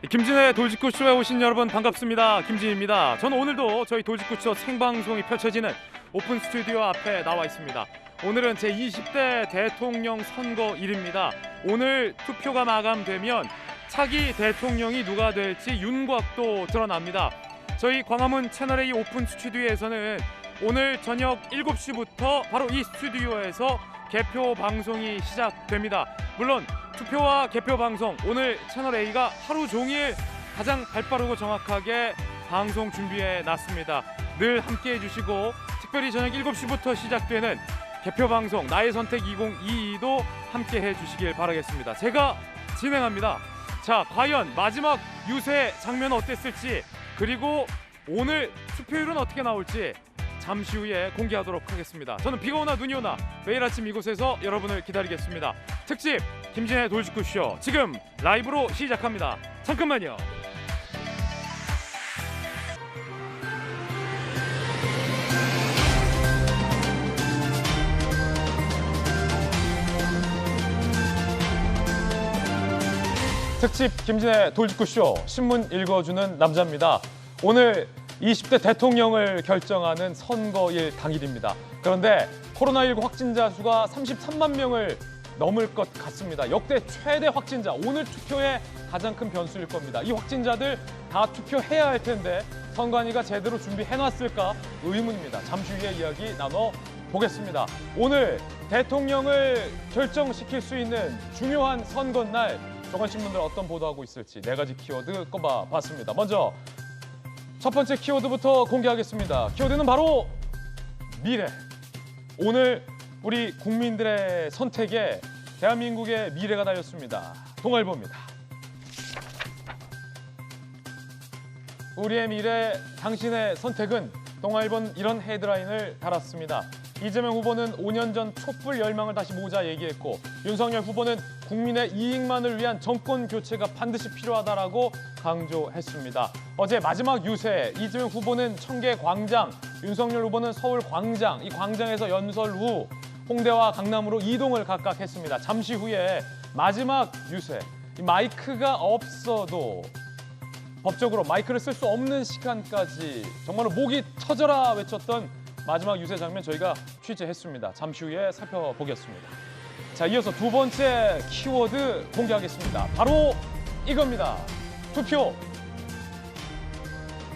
김진의 돌직구쇼에 오신 여러분 반갑습니다. 김진입니다. 저는 오늘도 저희 돌직구쇼 생방송이 펼쳐지는 오픈 스튜디오 앞에 나와 있습니다. 오늘은 제20대 대통령 선거일입니다. 오늘 투표가 마감되면 차기 대통령이 누가 될지 윤곽도 드러납니다. 저희 광화문 채널A 오픈 스튜디오에서는 오늘 저녁 7시부터 바로 이 스튜디오에서 개표 방송이 시작됩니다. 물론 투표와 개표 방송, 오늘 채널A가 하루 종일 가장 발빠르고 정확하게 방송 준비해 놨습니다. 늘 함께해 주시고 특별히 저녁 7시부터 시작되는 개표 방송 나의 선택 2022도 함께해 주시길 바라겠습니다. 제가 진행합니다. 자, 과연 마지막 유세 장면은 어땠을지, 그리고 오늘 투표율은 어떻게 나올지 잠시 후에 공개하도록 하겠습니다. 저는 비가 오나 눈이 오나 매일 아침 이곳에서 여러분을 기다리겠습니다. 특집 김진의 돌직구쇼 지금 라이브로 시작합니다. 잠깐만요. 특집 김진의 돌직구쇼, 신문 읽어주는 남자입니다. 오늘 20대 대통령을 결정하는 선거일 당일입니다. 그런데 코로나19 확진자 수가 33만 명을 넘을 것 같습니다. 역대 최대 확진자, 오늘 투표의 가장 큰 변수일 겁니다. 이 확진자들 다 투표해야 할 텐데 선관위가 제대로 준비해놨을까 의문입니다. 잠시 후에 이야기 나눠보겠습니다. 오늘 대통령을 결정시킬 수 있는 중요한 선거날, 조간신문들 어떤 보도하고 있을지 4가지 키워드 꼽아봤습니다. 먼저 첫 번째 키워드부터 공개하겠습니다. 키워드는 바로 미래. 오늘 우리 국민들의 선택에 대한민국의 미래가 달렸습니다. 동아일보입니다. 우리의 미래, 당신의 선택은, 동아일보는 이런 헤드라인을 달았습니다. 이재명 후보는 5년 전 촛불 열망을 다시 모으자 얘기했고, 윤석열 후보는 국민의 이익만을 위한 정권 교체가 반드시 필요하다라고 강조했습니다. 어제 마지막 유세, 이재명 후보는 청계 광장, 윤석열 후보는 서울 광장, 이 광장에서 연설 후 홍대와 강남으로 이동을 각각 했습니다. 잠시 후에 마지막 유세, 이 마이크가 없어도 법적으로 마이크를 쓸 수 없는 시간까지 정말로 목이 터져라 외쳤던 마지막 유세 장면 저희가 취재했습니다. 잠시 후에 살펴보겠습니다. 자, 이어서 두 번째 키워드 공개하겠습니다. 바로 이겁니다. 투표.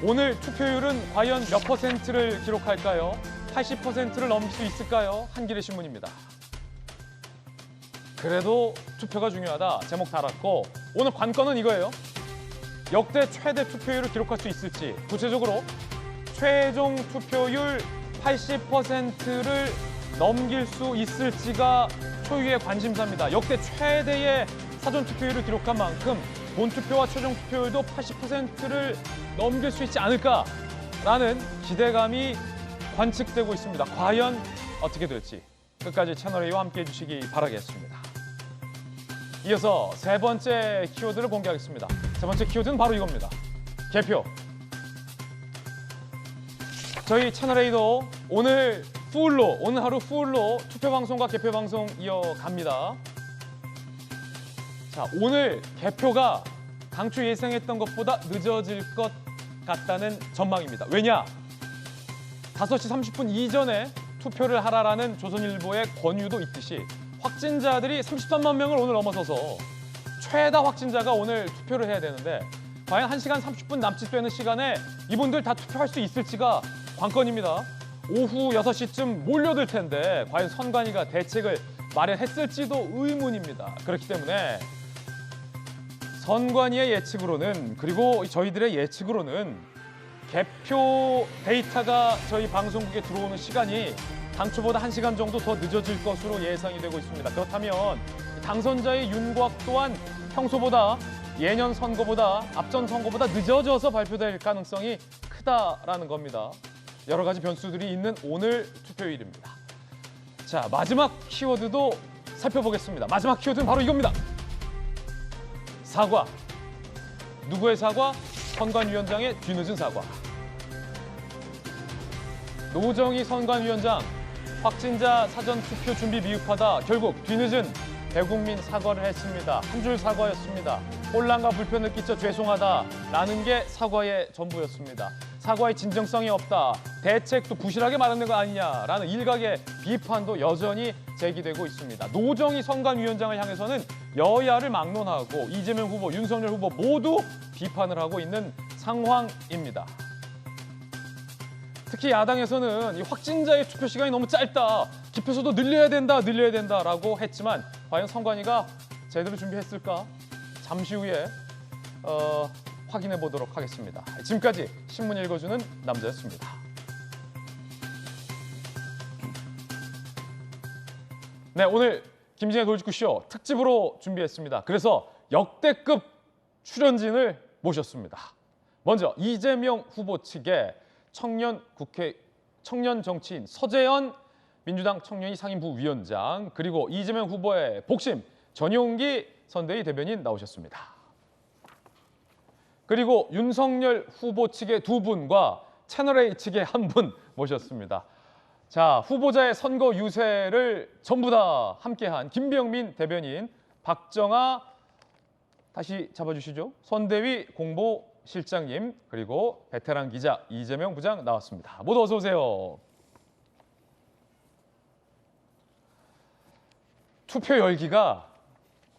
오늘 투표율은 과연 몇 퍼센트를 기록할까요? 80%를 넘길 수 있을까요? 한겨레 신문입니다. 그래도 투표가 중요하다 제목 달았고, 오늘 관건은 이거예요. 역대 최대 투표율을 기록할 수 있을지, 구체적으로 최종 투표율 80%를 넘길 수 있을지가 초유의 관심사입니다. 역대 최대의 사전 투표율을 기록한 만큼 본투표와 최종 투표율도 80%를 넘길 수 있지 않을까라는 기대감이 관측되고 있습니다. 과연 어떻게 될지 끝까지 채널A와 함께해 주시기 바라겠습니다. 이어서 세 번째 키워드를 공개하겠습니다. 세 번째 키워드는 바로 이겁니다. 개표. 저희 채널A도 오늘 하루 풀로 투표 방송과 개표 방송 이어갑니다. 자, 오늘 개표가 당초 예상했던 것보다 늦어질 것 같다는 전망입니다. 왜냐? 5시 30분 이전에 투표를 하라라는 조선일보의 권유도 있듯이 확진자들이 33만 명을 오늘 넘어서서 최다 확진자가 오늘 투표를 해야 되는데, 과연 1시간 30분 남짓 되는 시간에 이분들 다 투표할 수 있을지가 관건입니다. 오후 6시쯤 몰려들 텐데 과연 선관위가 대책을 마련했을지도 의문입니다. 그렇기 때문에 선관위의 예측으로는, 그리고 저희들의 예측으로는 개표 데이터가 저희 방송국에 들어오는 시간이 당초보다 1시간 정도 더 늦어질 것으로 예상이 되고 있습니다. 그렇다면 당선자의 윤곽 또한 평소보다, 예년 선거보다, 앞전 선거보다 늦어져서 발표될 가능성이 크다라는 겁니다. 여러 가지 변수들이 있는 오늘 투표일입니다. 자, 마지막 키워드도 살펴보겠습니다. 마지막 키워드는 바로 이겁니다. 사과. 누구의 사과? 선관위원장의 뒤늦은 사과. 노정희 선관위원장, 확진자 사전 투표 준비 미흡하다 결국 뒤늦은 대국민 사과를 했습니다. 한 줄 사과였습니다. 혼란과 불편을 끼쳐 죄송하다라는 게 사과의 전부였습니다. 사과의 진정성이 없다, 대책도 부실하게 마련된 거 아니냐라는 일각의 비판도 여전히 제기되고 있습니다. 노정희 선관위원장을 향해서는 여야를 막론하고 이재명 후보, 윤석열 후보 모두 비판을 하고 있는 상황입니다. 특히 야당에서는 이 확진자의 투표 시간이 너무 짧다, 기표수도 늘려야 된다라고 했지만 과연 선관위가 제대로 준비했을까? 잠시 후에 확인해 보도록 하겠습니다. 지금까지 신문 읽어주는 남자였습니다. 네, 오늘 김진의 돌직구쇼 특집으로 준비했습니다. 그래서 역대급 출연진을 모셨습니다. 먼저 이재명 후보 측의 청년 정치인 서재현 민주당 청년위 상임부위원장, 그리고 이재명 후보의 복심 전용기 선대위 대변인 나오셨습니다. 그리고 윤석열 후보 측의 두 분과 채널A 측의 한 분 모셨습니다. 자, 후보자의 선거 유세를 전부 다 함께한 김병민 대변인, 박정아 다시 잡아주시죠. 선대위 공보실장님, 그리고 베테랑 기자 이재명 부장 나왔습니다. 모두 어서 오세요. 투표 열기가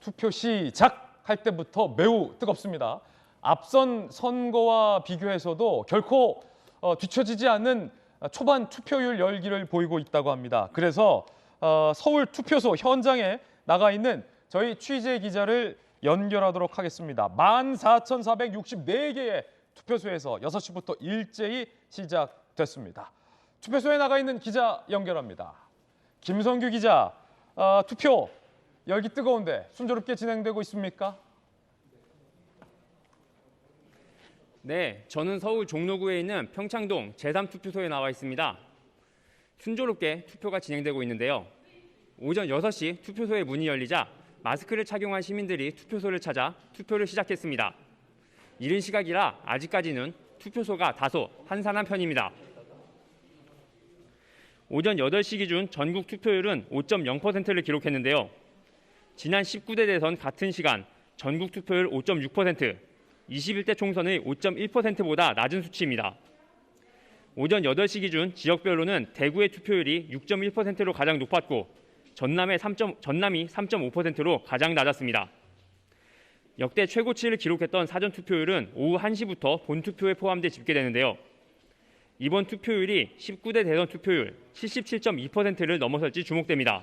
투표 시작할 때부터 매우 뜨겁습니다. 앞선 선거와 비교해서도 결코 뒤처지지 않는 초반 투표율 열기를 보이고 있다고 합니다. 그래서 서울 투표소 현장에 나가 있는 저희 취재 기자를 연결하도록 하겠습니다. 14,464개의 투표소에서 6시부터 일제히 시작됐습니다. 투표소에 나가 있는 기자 연결합니다. 김성규 기자, 투표 열기 뜨거운데 순조롭게 진행되고 있습니까? 네, 저는 서울 종로구에 있는 평창동 제3투표소에 나와 있습니다. 순조롭게 투표가 진행되고 있는데요. 오전 6시 투표소의 문이 열리자 마스크를 착용한 시민들이 투표소를 찾아 투표를 시작했습니다. 이른 시각이라 아직까지는 투표소가 다소 한산한 편입니다. 오전 8시 기준 전국 투표율은 5.0%를 기록했는데요. 지난 19대 대선 같은 시간 전국 투표율 5.6%, 21대 총선의 5.1%보다 낮은 수치입니다. 오전 8시 기준 지역별로는 대구의 투표율이 6.1%로 가장 높았고 전남이 3.5%로 가장 낮았습니다. 역대 최고치를 기록했던 사전투표율은 오후 1시부터 본투표에 포함돼 집계되는데요. 이번 투표율이 19대 대선 투표율 77.2%를 넘어설지 주목됩니다.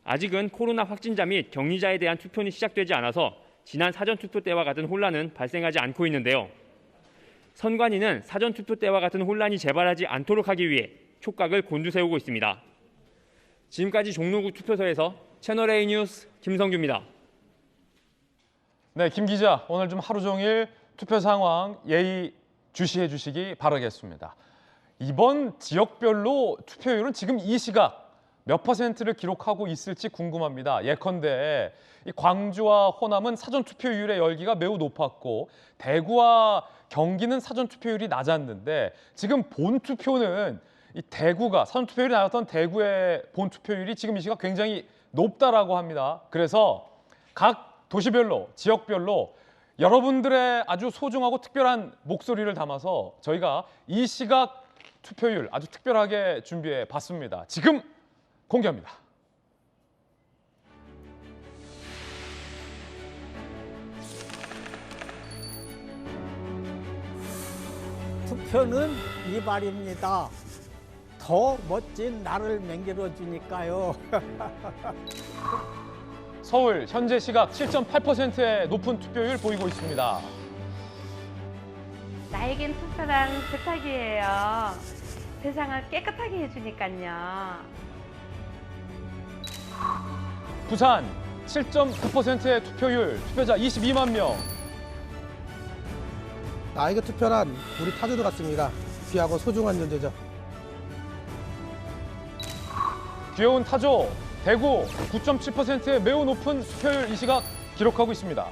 아직은 코로나 확진자 및 격리자에 대한 투표는 시작되지 않아서 지난 사전투표 때와 같은 혼란은 발생하지 않고 있는데요. 선관위는 사전투표 때와 같은 혼란이 재발하지 않도록 하기 위해 촉각을 곤두세우고 있습니다. 지금까지 종로구 투표소에서 채널A 뉴스 김성규입니다. 네, 김 기자, 오늘 좀 하루 종일 투표 상황 예의 주시해 주시기 바라겠습니다. 이번 지역별로 투표율은 지금 이 시각 몇 %를 기록하고 있을지 궁금합니다. 예컨대 이 광주와 호남은 사전투표율의 열기가 매우 높았고 대구와 경기는 사전투표율이 낮았는데 지금 본투표는 이 대구가 사전투표율이 낮았던 대구의 본투표율이 지금 이 시각 굉장히 높다라고 합니다. 그래서 각 도시별로, 지역별로 여러분들의 아주 소중하고 특별한 목소리를 담아서 저희가 이 시각 투표율 아주 특별하게 준비해 봤습니다. 지금 공개합니다. 투표는 이발입니다. 더 멋진 나를 만들어 주니까요. 서울 현재 시각 7.8%의 높은 투표율 보이고 있습니다. 나에겐 투표란 부탁이에요. 세상을 깨끗하게 해주니까요. 부산 7.9%의 투표율, 투표자 22만 명. 나에게 투표란 우리 타주들 같습니다. 귀하고 소중한 존재죠. 귀여운 타조, 대구 9.7%의 매우 높은 투표율 이 시각 기록하고 있습니다.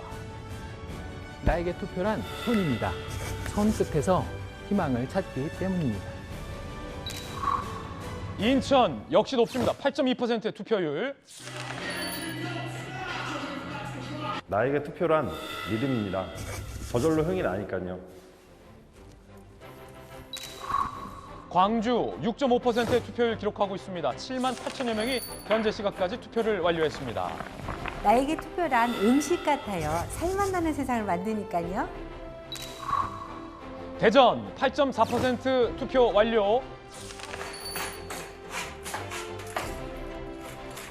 나에게 투표란 손입니다. 손 끝에서 희망을 찾기 때문입니다. 인천 역시 높습니다. 8.2%의 투표율. 나에게 투표란 믿음입니다. 저절로 흥이 나니까요. 광주 6.5%의 투표율 기록하고 있습니다. 7만 8천여 명이 현재 시각까지 투표를 완료했습니다. 나에게 투표란 음식 같아요. 살맛 나는 세상을 만드니까요. 대전 8.4% 투표 완료.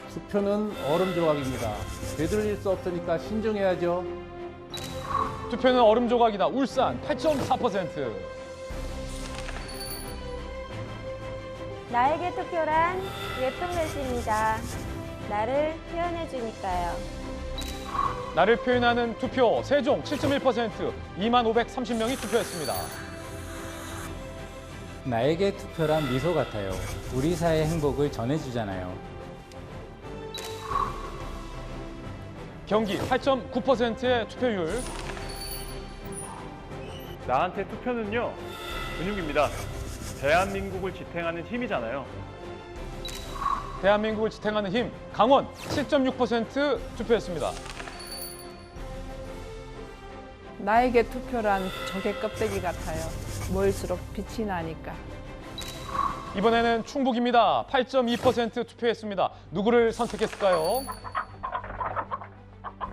투표는 얼음 조각입니다. 되돌릴 수 없으니까 신중해야죠. 투표는 얼음 조각이다. 울산 8.4%. 나에게 투표란 예쁜 글씨입니다. 나를 표현해 주니까요. 나를 표현하는 투표 세종 7.1%. 2만 530명이 투표했습니다. 나에게 투표란 미소 같아요. 우리 사회의 행복을 전해주잖아요. 경기 8.9%의 투표율. 나한테 투표는요, 근육입니다. 대한민국을 지탱하는 힘이잖아요. 대한민국을 지탱하는 힘 강원 7.6% 투표했습니다. 나에게 투표란 적의 껍데기 같아요. 모일수록 빛이 나니까. 이번에는 충북입니다. 8.2% 투표했습니다. 누구를 선택했을까요?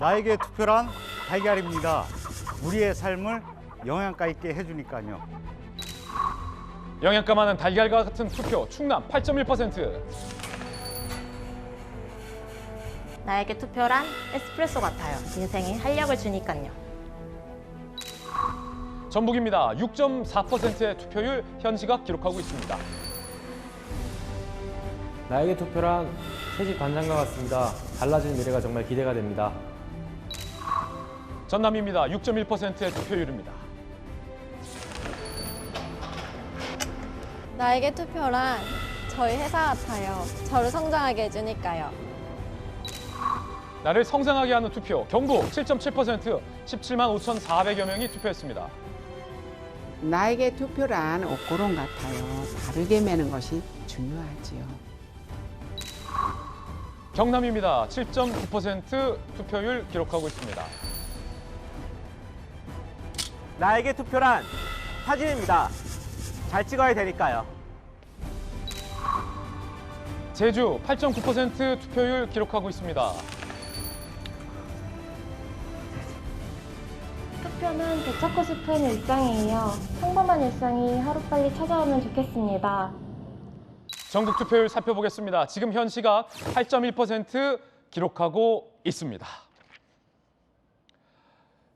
나에게 투표란 달걀입니다. 우리의 삶을 영양가 있게 해주니까요. 영양가 많은 달걀과 같은 투표 충남 8.1%. 나에게 투표란 에스프레소 같아요. 인생에 활력을 주니까요. 전북입니다. 6.4%의 투표율 현 시각 기록하고 있습니다. 나에게 투표란 새집 반찬과 같습니다. 달라진 미래가 정말 기대가 됩니다. 전남입니다. 6.1%의 투표율입니다. 나에게 투표란 저희 회사 같아요. 저를 성장하게 해주니까요. 나를 성장하게 하는 투표 경북 7.7%. 17만 5,400여 명이 투표했습니다. 나에게 투표란 옷고름 같아요. 바르게 매는 것이 중요하지요. 경남입니다. 7.9% 투표율 기록하고 있습니다. 나에게 투표란 사진입니다. 잘 찍어야 되니까요. 제주 8.9% 투표율 기록하고 있습니다. 투표는 되찾고 싶은 일상이에요. 평범한 일상이 하루빨리 찾아오면 좋겠습니다. 전국 투표율 살펴보겠습니다. 지금 현 시각 8.1% 기록하고 있습니다.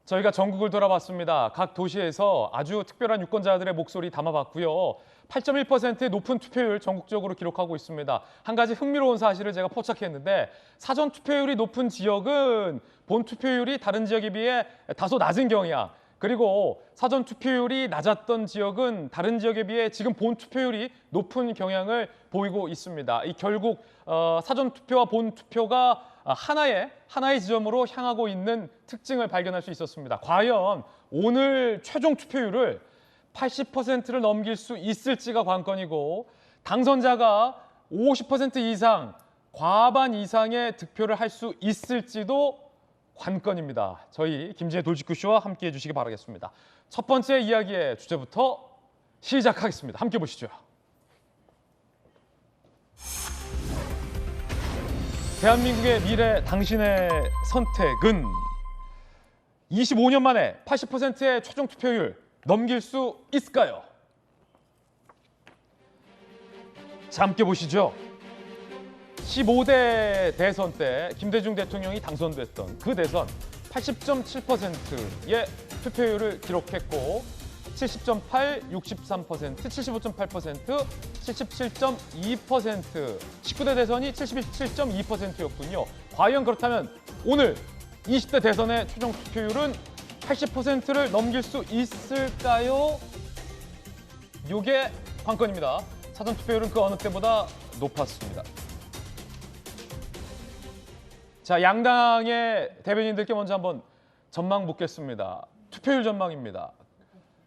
저희가 전국을 돌아봤습니다. 각 도시에서 아주 특별한 유권자들의 목소리 담아봤고요. 8.1%의 높은 투표율 전국적으로 기록하고 있습니다. 한 가지 흥미로운 사실을 제가 포착했는데 사전 투표율이 높은 지역은 본 투표율이 다른 지역에 비해 다소 낮은 경향, 그리고 사전 투표율이 낮았던 지역은 다른 지역에 비해 지금 본 투표율이 높은 경향을 보이고 있습니다. 이 결국 사전 투표와 본 투표가 하나의 지점으로 향하고 있는 특징을 발견할 수 있었습니다. 과연 오늘 최종 투표율을 80%를 넘길 수 있을지가 관건이고, 당선자가 50% 이상, 과반 이상의 득표를 할 수 있을지도 관건입니다. 저희 김지혜 돌직구쇼와 함께해 주시기 바라겠습니다. 첫 번째 이야기의 주제부터 시작하겠습니다. 함께 보시죠. 대한민국의 미래, 당신의 선택은 25년 만에 80%의 최종 투표율 넘길 수 있을까요? 자, 함께 보시죠. 15대 대선 때 김대중 대통령이 당선됐던 그 대선 80.7%의 투표율을 기록했고 70.8, 63%, 75.8%, 77.2%, 19대 대선이 77.2%였군요. 과연 그렇다면 오늘 20대 대선의 최종 투표율은 80%를 넘길 수 있을까요? 이게 관건입니다. 사전 투표율은 그 어느 때보다 높았습니다. 자, 양당의 대변인들께 먼저 한번 전망 묻겠습니다. 투표율 전망입니다.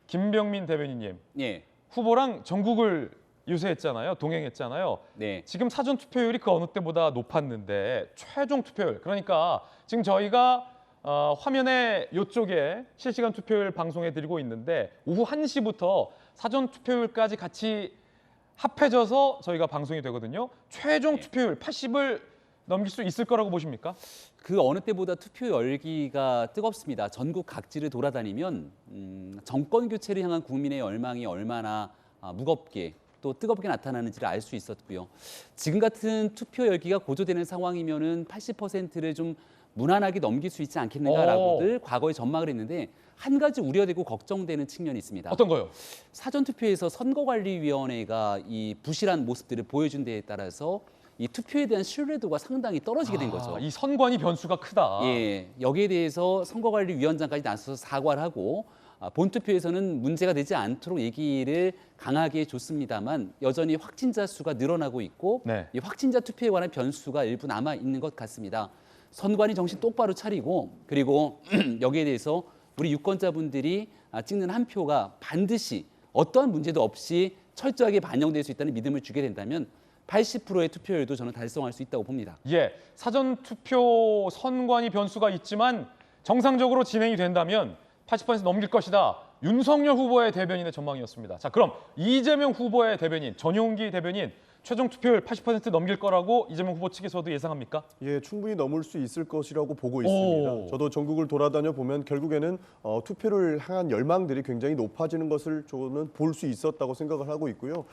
김병민 대변인님, 예. 후보랑 전국을 유세했잖아요. 동행했잖아요. 네. 지금 사전 투표율이 그 어느 때보다 높았는데 최종 투표율, 그러니까 지금 저희가 화면에 이쪽에 실시간 투표율 방송해드리고 있는데 오후 1시부터 사전 투표율까지 같이 합해져서 저희가 방송이 되거든요. 최종 투표율 80을 넘길 수 있을 거라고 보십니까? 그 어느 때보다 투표 열기가 뜨겁습니다. 전국 각지를 돌아다니면 정권 교체를 향한 국민의 열망이 얼마나 무겁게 또 뜨겁게 나타나는지를 알 수 있었고요. 지금 같은 투표 열기가 고조되는 상황이면은 80%를 좀 무난하게 넘길 수 있지 않겠는가라고들 과거에 전망을 했는데 한 가지 우려되고 걱정되는 측면이 있습니다. 어떤 거요? 사전투표에서 선거관리위원회가 이 부실한 모습들을 보여준 데에 따라서 이 투표에 대한 신뢰도가 상당히 떨어지게 된 거죠. 이 선관위 변수가 크다. 예, 여기에 대해서 선거관리위원장까지 나서서 사과를 하고 본투표에서는 문제가 되지 않도록 얘기를 강하게 줬습니다만 여전히 확진자 수가 늘어나고 있고 이 확진자 투표에 관한 변수가 일부 남아 있는 것 같습니다. 선관위 정신 똑바로 차리고 그리고 여기에 대해서 우리 유권자분들이 찍는 한 표가 반드시 어떠한 문제도 없이 철저하게 반영될 수 있다는 믿음을 주게 된다면 80%의 투표율도 저는 달성할 수 있다고 봅니다. 예, 사전 투표 선관위 변수가 있지만 정상적으로 진행이 된다면 80% 넘길 것이다. 윤석열 후보의 대변인의 전망이었습니다. 자, 그럼 이재명 후보의 대변인, 전용기 대변인 최종 투표율 80% 넘길 거라고 이재명 후보 측에서도 예상합니까? 예, 충분히 넘을 수 있을 것이라고 보고 있습니다. 저도 전국을 돌아다녀 보면 결국에는 투표를 향한 열망들이 굉장히 높아지는 것을 저는 볼 수 있었다고 생각을 하고 있고요.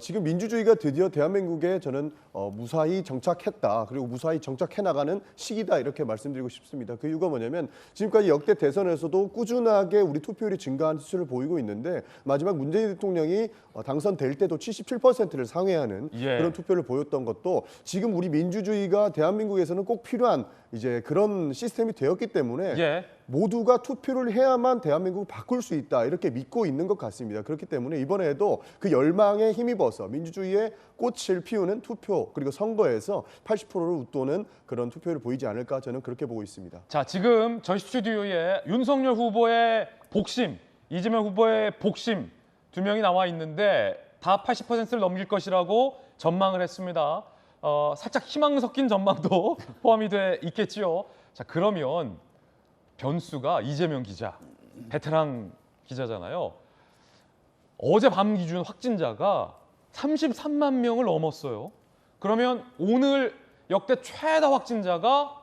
지금 민주주의가 드디어 대한민국에 저는 무사히 정착했다. 그리고 무사히 정착해 나가는 시기다 이렇게 말씀드리고 싶습니다. 그 이유가 뭐냐면 지금까지 역대 대선에서도 꾸준하게 우리 투표율이 증가한 수치를 보이고 있는데 마지막 문재인 대통령이 당선될 때도 77%를 상회하는 그런 투표를 보였던 것도 지금 우리 민주주의가 대한민국에서는 꼭 필요한 이제 그런 시스템이 되었기 때문에 모두가 투표를 해야만 대한민국을 바꿀 수 있다 이렇게 믿고 있는 것 같습니다. 그렇기 때문에 이번에도 그 열망에 힘입어서 민주주의의 꽃을 피우는 투표 그리고 선거에서 80%를 웃도는 그런 투표를 보이지 않을까 저는 그렇게 보고 있습니다. 자, 지금 저희 스튜디오에 윤석열 후보의 복심, 이재명 후보의 복심 두 명이 나와 있는데 다 80%를 넘길 것이라고 전망을 했습니다. 살짝 희망 섞인 전망도 포함이 돼 있겠지요. 자, 그러면 변수가 이재명 기자, 베테랑 기자잖아요. 어젯밤 기준 확진자가 33만 명을 넘었어요. 그러면 오늘 역대 최다 확진자가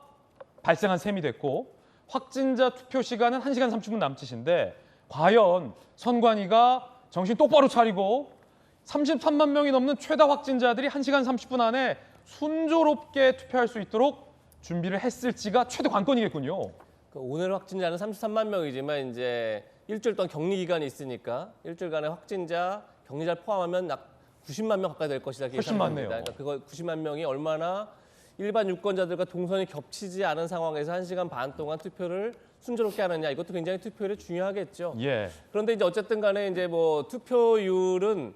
발생한 셈이 됐고 확진자 투표 시간은 1시간 30분 남짓인데 과연 선관위가 정신 똑바로 차리고 33만 명이 넘는 최다 확진자들이 1시간 30분 안에 순조롭게 투표할 수 있도록 준비를 했을지가 최대 관건이겠군요. 오늘 확진자는 33만 명이지만 이제 일주일 동안 격리 기간이 있으니까 일주일간의 확진자, 격리자를 포함하면 약 90만 명 가까이 될 것이다. 훨씬 많네요. 그러니까 그거 90만 명이 얼마나 일반 유권자들과 동선이 겹치지 않은 상황에서 1시간 반 동안 투표를 순조롭게 하느냐 이것도 굉장히 투표율이 중요하겠죠. 그런데 이제 어쨌든 간에 이제 뭐 투표율은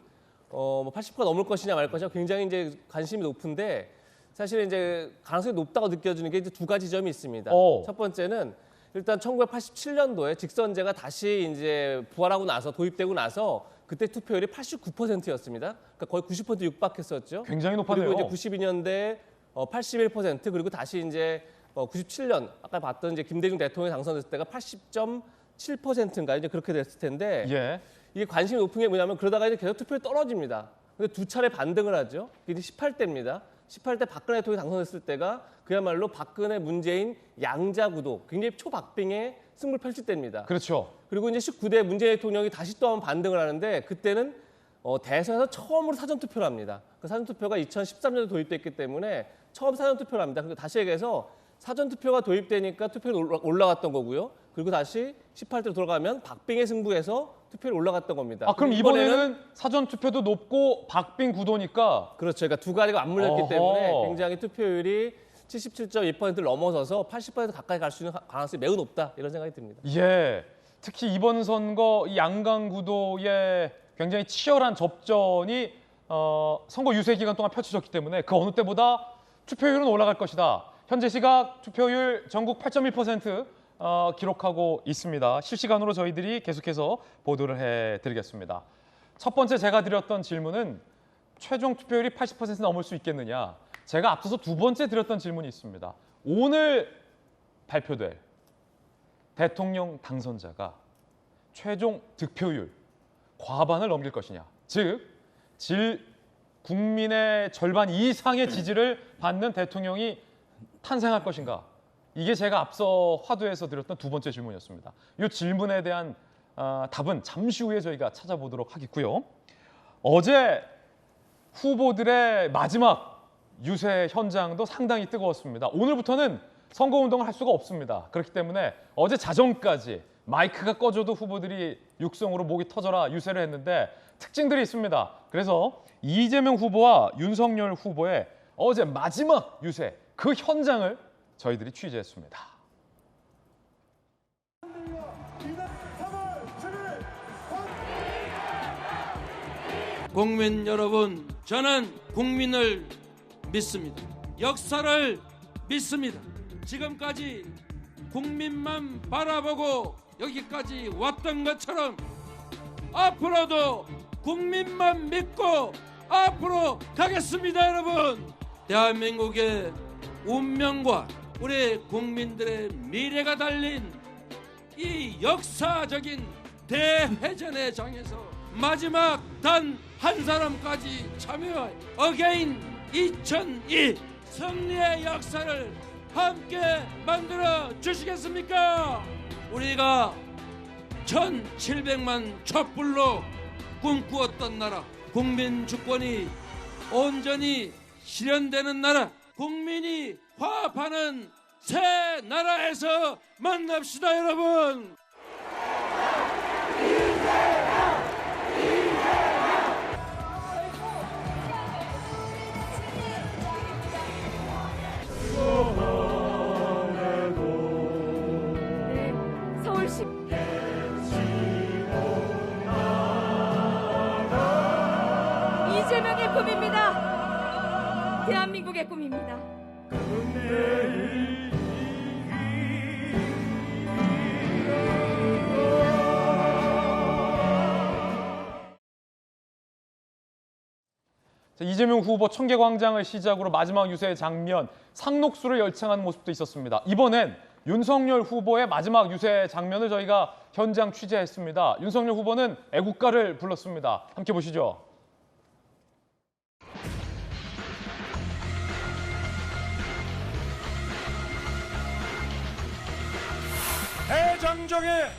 80%가 넘을 것이냐 말 것이냐 굉장히 이제 관심이 높은데 사실 이제 가능성이 높다고 느껴지는 게 이제 두 가지 점이 있습니다. 첫 번째는 일단 1987년도에 직선제가 다시 이제 부활하고 나서 도입되고 나서 그때 투표율이 89%였습니다. 그러니까 거의 90% 육박했었죠. 굉장히 높았네요. 그리고 이제 92년대 81% 그리고 다시 이제 97년 아까 봤던 이제 김대중 대통령이 당선됐을 때가 80.7%인가 이제 그렇게 됐을 텐데 이게 관심이 높은 게 뭐냐면 그러다가 이제 계속 투표율이 떨어집니다. 근데 두 차례 반등을 하죠. 이게 18대입니다. 18대 박근혜 대통령이 당선됐을 때가 그야말로 박근혜, 문재인 양자 구도 굉장히 초박빙의 승부를 펼칠 때입니다. 그렇죠. 그리고 이제 19대 문재인 대통령이 다시 또 한번 반등을 하는데 그때는 대선에서 처음으로 사전투표를 합니다. 그 사전투표가 2013년에 도입됐기 때문에 처음 사전투표를 합니다. 그리고 다시 얘기해서 사전투표가 도입되니까 투표율이 올라갔던 거고요. 그리고 다시 18대로 돌아가면 박빙의 승부에서 투표율이 올라갔던 겁니다. 아, 그럼 이번에는 사전투표도 높고 박빙 구도니까 그렇죠. 그러니까 두 가지가 맞물렸기 때문에 굉장히 투표율이 77.2%를 넘어서서 80% 가까이 갈 수 있는 가능성이 매우 높다 이런 생각이 듭니다. 특히 이번 선거 이 양강 구도의 굉장히 치열한 접전이 선거 유세 기간 동안 펼쳐졌기 때문에 그 어느 때보다 투표율은 올라갈 것이다. 현재 시각 투표율 전국 8.1% 기록하고 있습니다. 실시간으로 저희들이 계속해서 보도를 해드리겠습니다. 첫 번째 제가 드렸던 질문은 최종 투표율이 80% 넘을 수 있겠느냐. 제가 앞서서 두 번째 드렸던 질문이 있습니다. 오늘 발표될 대통령 당선자가 최종 득표율 과반을 넘길 것이냐, 즉 국민의 절반 이상의 지지를 받는 대통령이 탄생할 것인가, 이게 제가 앞서 화두에서 드렸던 두 번째 질문이었습니다. 이 질문에 대한 답은 잠시 후에 저희가 찾아보도록 하겠고요. 어제 후보들의 마지막 유세 현장도 상당히 뜨거웠습니다. 오늘부터는 선거운동을 할 수가 없습니다. 그렇기 때문에 어제 자정까지 마이크가 꺼져도 후보들이 육성으로 목이 터져라 유세를 했는데 특징들이 있습니다. 그래서 이재명 후보와 윤석열 후보의 어제 마지막 유세, 그 현장을 저희들이 취재했습니다. 국민 여러분, 저는 국민을 믿습니다. 역사를 믿습니다. 지금까지 국민만 바라보고 여기까지 왔던 것처럼 앞으로도 국민만 믿고 앞으로 가겠습니다, 여러분. 대한민국의 운명과 우리 국민들의 미래가 달린 이 역사적인 대회전의 장에서 마지막 단 한 사람까지 참여할 어게인 2002 승리의 역사를 함께 만들어 주시겠습니까? 우리가 1700만 촛불로 꿈꾸었던 나라, 국민 주권이 온전히 실현되는 나라, 국민이 화합하는 새 나라에서 만납시다, 여러분. 서울시 이재명의 꿈입니다. 대한민국의 꿈입니다. 이재명 후보 청계광장을 시작으로 마지막 유세의 장면, 상록수를 열창하는 모습도 있었습니다. 이번엔 윤석열 후보의 마지막 유세 장면을 저희가 현장 취재했습니다. 윤석열 후보는 애국가를 불렀습니다. 함께 보시죠. 대장정의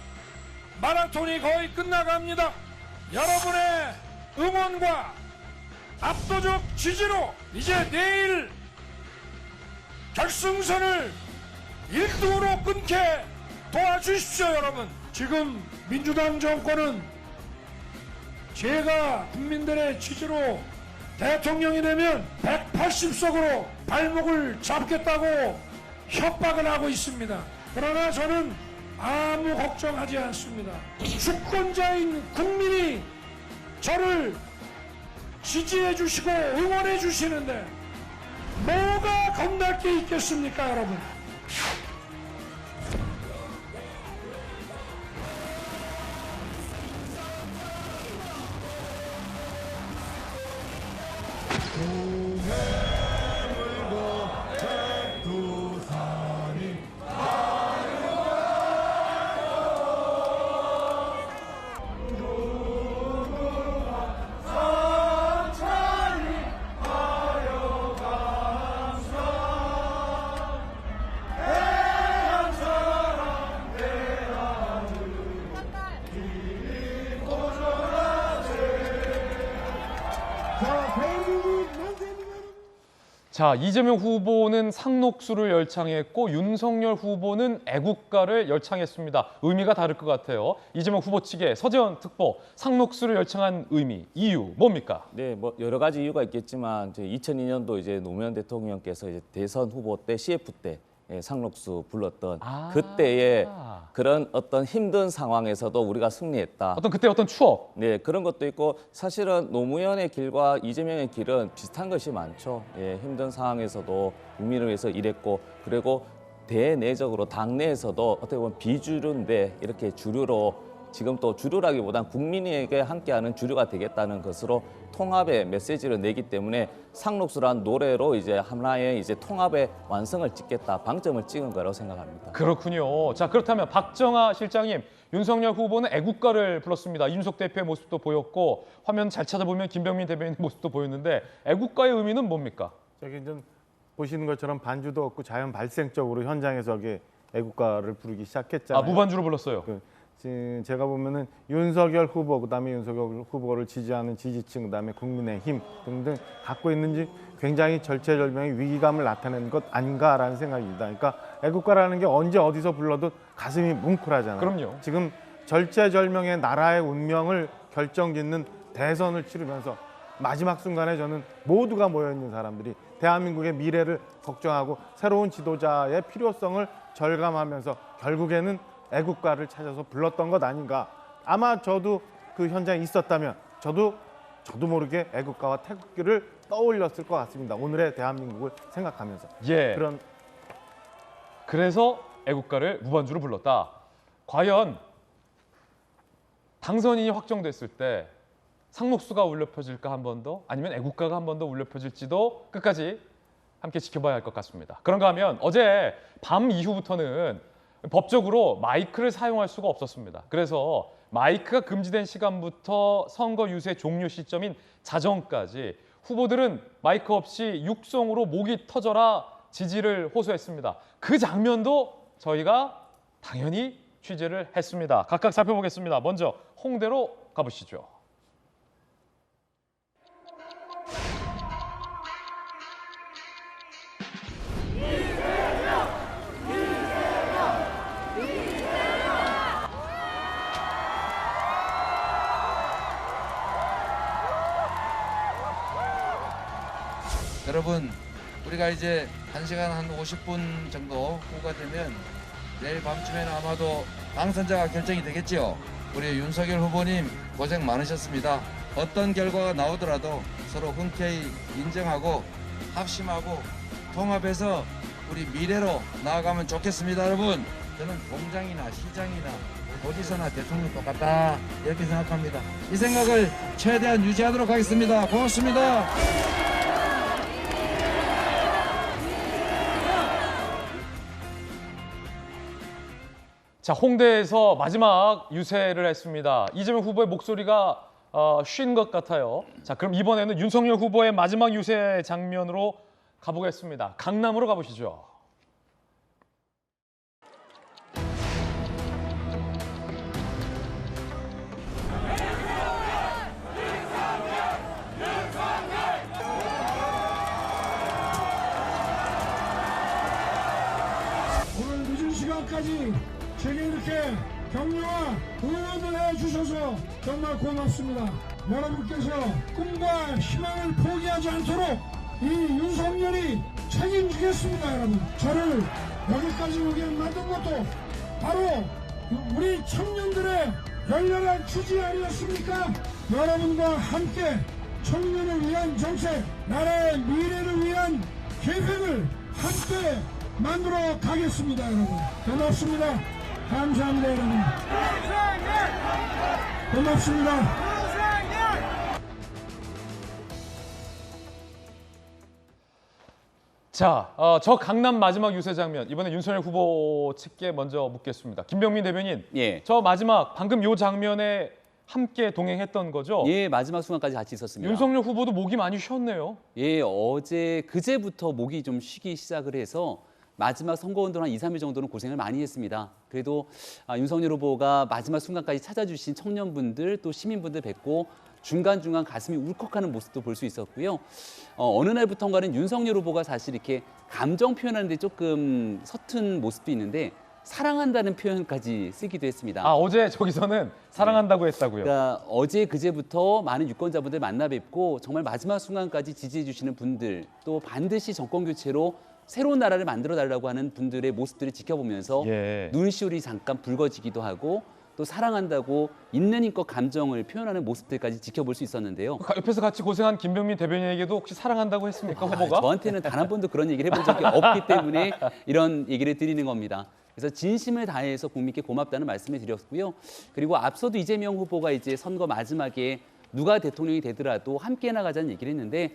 마라톤이 거의 끝나갑니다. 여러분의 응원과 압도적 지지로 이제 내일 결승선을 1등으로 끊게 도와주십시오, 여러분. 지금 민주당 정권은 제가 국민들의 지지로 대통령이 되면 180석으로 발목을 잡겠다고 협박을 하고 있습니다. 그러나 저는 아무 걱정하지 않습니다. 주권자인 국민이 저를 지지해 주시고 응원해 주시는데 뭐가 겁날 게 있겠습니까, 여러분? 자, 이재명 후보는 상록수를 열창했고 윤석열 후보는 애국가를 열창했습니다. 의미가 다를 것 같아요. 이재명 후보 측의 서재원 특보, 상록수를 열창한 의미, 이유 뭡니까? 네, 뭐 여러 가지 이유가 있겠지만 2002년도 이제 노무현 대통령께서 이제 대선 후보 때 CF 때 상록수 불렀던 그때의 그런 어떤 힘든 상황에서도 우리가 승리했다. 그때 어떤 추억? 네, 그런 것도 있고 사실은 노무현의 길과 이재명의 길은 비슷한 것이 많죠. 예, 힘든 상황에서도 국민을 위해서 일했고 그리고 대내적으로 당내에서도 어떻게 보면 비주류인데 이렇게 주류로 지금 또 주류라기보단 국민에게 함께하는 주류가 되겠다는 것으로 통합의 메시지를 내기 때문에 상록수란 노래로 이제 하나의 이제 통합의 완성을 찍겠다, 방점을 찍은 거라고 생각합니다. 그렇군요. 자, 그렇다면 박정아 실장님, 윤석열 후보는 애국가를 불렀습니다. 이준석 대표의 모습도 보였고 화면 잘 찾아보면 김병민 대변인 모습도 보였는데 애국가의 의미는 뭡니까? 저기 좀 보시는 것처럼 반주도 없고 자연 발생적으로 현장에서 이게 애국가를 부르기 시작했잖아요. 아, 무반주로 불렀어요. 제가 보면은 윤석열 후보, 그다음에 윤석열 후보를 지지하는 지지층, 그다음에 국민의힘 등등 갖고 있는지 굉장히 절체절명의 위기감을 나타내는 것 아닌가라는 생각입니다. 그러니까 애국가라는 게 언제 어디서 불러도 가슴이 뭉클하잖아요. 그럼요. 지금 절체절명의 나라의 운명을 결정짓는 대선을 치르면서 마지막 순간에 저는 모두가 모여있는 사람들이 대한민국의 미래를 걱정하고 새로운 지도자의 필요성을 절감하면서 결국에는 애국가를 찾아서 불렀던 것 아닌가. 아마 저도 그 현장에 있었다면 저도 모르게 애국가와 태극기를 떠올렸을 것 같습니다. 오늘의 대한민국을 생각하면서. 예. 그래서 애국가를 무반주로 불렀다. 과연 당선인이 확정됐을 때 상록수가 울려 펴질까 한 번 더, 아니면 애국가가 한 번 더 울려 펴질지도 끝까지 함께 지켜봐야 할 것 같습니다. 그런가 하면 어제 밤 이후부터는 법적으로 마이크를 사용할 수가 없었습니다. 그래서 마이크가 금지된 시간부터 선거 유세 종료 시점인 자정까지 후보들은 마이크 없이 육성으로 목이 터져라 지지를 호소했습니다. 그 장면도 저희가 당연히 취재를 했습니다. 각각 살펴보겠습니다. 먼저 홍대로 가보시죠. 여러분, 우리가 이제 1시간 한 50분 정도 후가 되면 내일 밤쯤에는 아마도 당선자가 결정이 되겠죠. 우리 윤석열 후보님 고생 많으셨습니다. 어떤 결과가 나오더라도 서로 흔쾌히 인정하고 합심하고 통합해서 우리 미래로 나아가면 좋겠습니다. 여러분, 저는 공장이나 시장이나 도지사나 대통령 똑같다 이렇게 생각합니다. 이 생각을 최대한 유지하도록 하겠습니다. 고맙습니다. 자, 홍대에서 마지막 유세를 했습니다. 이재명 후보의 목소리가 쉰 것 같아요. 자, 그럼 이번에는 윤석열 후보의 마지막 유세 장면으로 가보겠습니다. 강남으로 가보시죠. 오늘 늦은 시간까지 제게 이렇게 격려와 응원을 해주셔서 정말 고맙습니다. 여러분께서 꿈과 희망을 포기하지 않도록 이 윤석열이 책임지겠습니다. 여러분, 저를 여기까지 오게 만든 것도 바로 우리 청년들의 열렬한 지지 아니었습니까? 여러분과 함께 청년을 위한 정책, 나라의 미래를 위한 계획을 함께 만들어 가겠습니다. 여러분, 고맙습니다. 감사합니다. 여러분, 고맙습니다. 자, 저 강남 마지막 유세 장면, 이번에 윤석열 후보 측에 먼저 묻겠습니다. 김병민 대변인, 저 마지막 방금 요 장면에 함께 동행했던 거죠? 예, 마지막 순간까지 같이 있었습니다. 윤석열 후보도 목이 많이 쉬었네요. 예, 그제부터 목이 좀 쉬기 시작을 해서 마지막 선거운동 한 2, 3일 정도는 고생을 많이 했습니다. 그래도 윤석열 후보가 마지막 순간까지 찾아주신 청년분들 또 시민분들 뵙고 중간중간 가슴이 울컥하는 모습도 볼 수 있었고요. 어느 날부턴가는 윤석열 후보가 사실 이렇게 감정 표현하는데 조금 서툰 모습도 있는데 사랑한다는 표현까지 쓰기도 했습니다. 아, 어제 저기서는 사랑한다고 했다고요? 그러니까 어제 그제부터 많은 유권자분들 만나 뵙고 정말 마지막 순간까지 지지해 주시는 분들, 또 반드시 정권 교체로 새로운 나라를 만들어 달라고 하는 분들의 모습들을 지켜보면서 눈시울이 잠깐 붉어지기도 하고 또 사랑한다고 있는 힘껏 감정을 표현하는 모습들까지 지켜볼 수 있었는데요. 옆에서 같이 고생한 김병민 대변인에게도 혹시 사랑한다고 했습니까, 후보가? 저한테는 단 한 번도 그런 얘기를 해본 적이 없기 때문에 이런 얘기를 드리는 겁니다. 그래서 진심을 다해서 국민께 고맙다는 말씀을 드렸고요. 그리고 앞서도 이재명 후보가 이제 선거 마지막에 누가 대통령이 되더라도 함께 나가자는 얘기를 했는데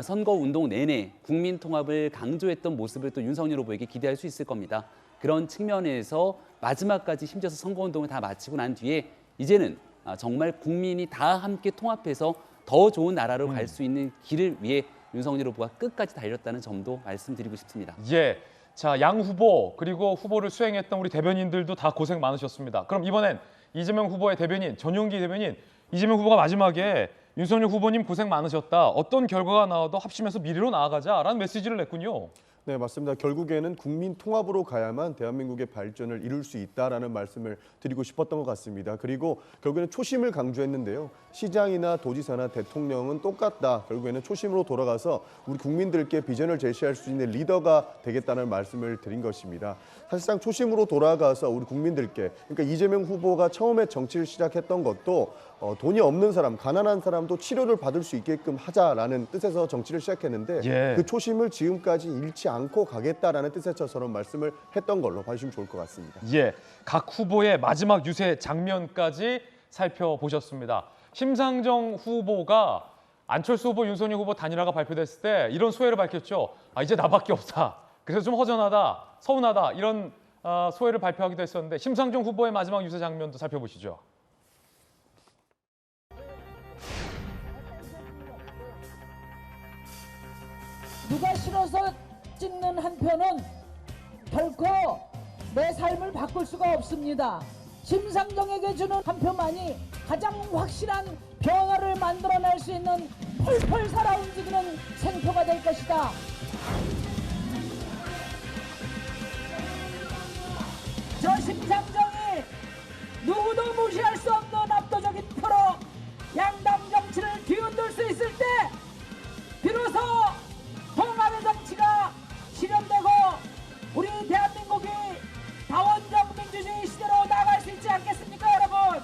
선거 운동 내내 국민 통합을 강조했던 모습을 또 윤석열 후보에게 기대할 수 있을 겁니다. 그런 측면에서 마지막까지 힘줘서 선거 운동을 다 마치고 난 뒤에 이제는 정말 국민이 다 함께 통합해서 더 좋은 나라로 갈 수 있는 길을 위해 윤석열 후보가 끝까지 달렸다는 점도 말씀드리고 싶습니다. 예. 자, 양 후보 그리고 후보를 수행했던 우리 대변인들도 다 고생 많으셨습니다. 그럼 이번엔 이재명 후보의 대변인 전용기 대변인, 이재명 후보가 마지막에 윤석열 후보님 고생 많으셨다. 어떤 결과가 나와도 합심해서 미래로 나아가자라는 메시지를 냈군요. 네, 맞습니다. 결국에는 국민 통합으로 가야만 대한민국의 발전을 이룰 수 있다라는 말씀을 드리고 싶었던 것 같습니다. 그리고 결국에는 초심을 강조했는데요. 시장이나 도지사나 대통령은 똑같다. 결국에는 초심으로 돌아가서 우리 국민들께 비전을 제시할 수 있는 리더가 되겠다는 말씀을 드린 것입니다. 사실상 초심으로 돌아가서 우리 국민들께, 그러니까 이재명 후보가 처음에 정치를 시작했던 것도 돈이 없는 사람, 가난한 사람도 치료를 받을 수 있게끔 하자라는 뜻에서 정치를 시작했는데 그 초심을 지금까지 잃지 않고 가겠다라는 뜻에서처럼 말씀을 했던 걸로 봐주시면 좋을 것 같습니다. 예, 각 후보의 마지막 유세 장면까지 살펴보셨습니다. 심상정 후보가 안철수 후보, 윤석열 후보 단일화가 발표됐을 때 이런 소회를 밝혔죠. 이제 나밖에 없다. 그래서 좀 허전하다, 서운하다 이런 소회를 발표하기도 했었는데 심상정 후보의 마지막 유세 장면도 살펴보시죠. 누가 싫어서 찍는 한 표는 결코 내 삶을 바꿀 수가 없습니다. 심상정에게 주는 한 표만이 가장 확실한 변화를 만들어낼 수 있는 펄펄 살아 움직이는 생표가 될 것이다. 저 심상정이 누구도 무시할 수 없는 압도적인 표로 양당 정치를 뒤흔들 수 있을 때 비로소 통합의 정치가 실현되고 우리 대한민국이 다원적 민주주의 시대로 나아갈 수 있지 않겠습니까, 여러분?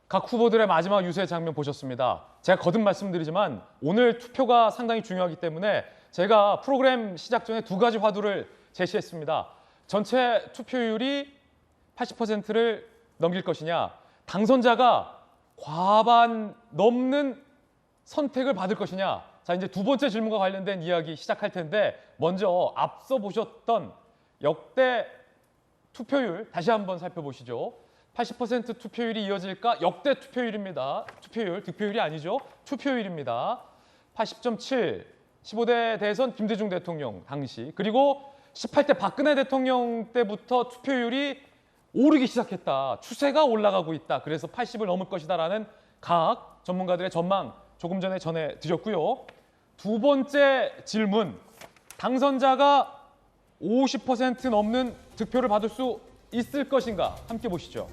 각 후보들의 마지막 유세 장면 보셨습니다. 제가 거듭 말씀드리지만 오늘 투표가 상당히 중요하기 때문에 제가 프로그램 시작 전에 두 가지 화두를 제시했습니다. 전체 투표율이 80%를 넘길 것이냐, 당선자가 과반 넘는 선택을 받을 것이냐. 자, 이제 두 번째 질문과 관련된 이야기 시작할 텐데 먼저 앞서 보셨던 역대 투표율 다시 한번 살펴보시죠. 80% 투표율이 이어질까? 역대 투표율입니다. 투표율, 득표율이 아니죠. 투표율입니다. 80.7, 15대 대선 김대중 대통령 당시, 그리고 18대 박근혜 대통령 때부터 투표율이 오르기 시작했다. 추세가 올라가고 있다. 그래서 80을 넘을 것이다라는 각 전문가들의 전망 조금 전에 전해드렸고요. 두 번째 질문, 당선자가 50% 넘는 득표를 받을 수 있을 것인가? 함께 보시죠.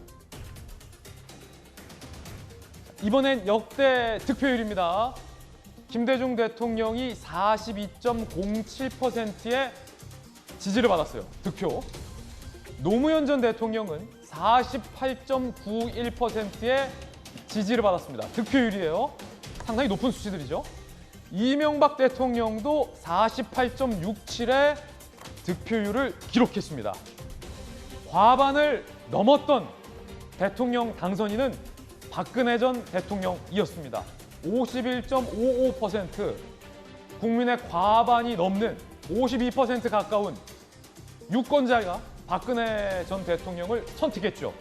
이번엔 역대 득표율입니다. 김대중 대통령이 42.07%의 지지를 받았어요. 득표. 노무현 전 대통령은 48.91%의 지지를 받았습니다. 득표율이에요. 상당히 높은 수치들이죠. 이명박 대통령도 48.67의 득표율을 기록했습니다. 과반을 넘었던 대통령 당선인은 박근혜 전 대통령이었습니다. 51.55%, 국민의 과반이 넘는 52% 가까운 유권자가 박근혜 전 대통령을 선택했죠.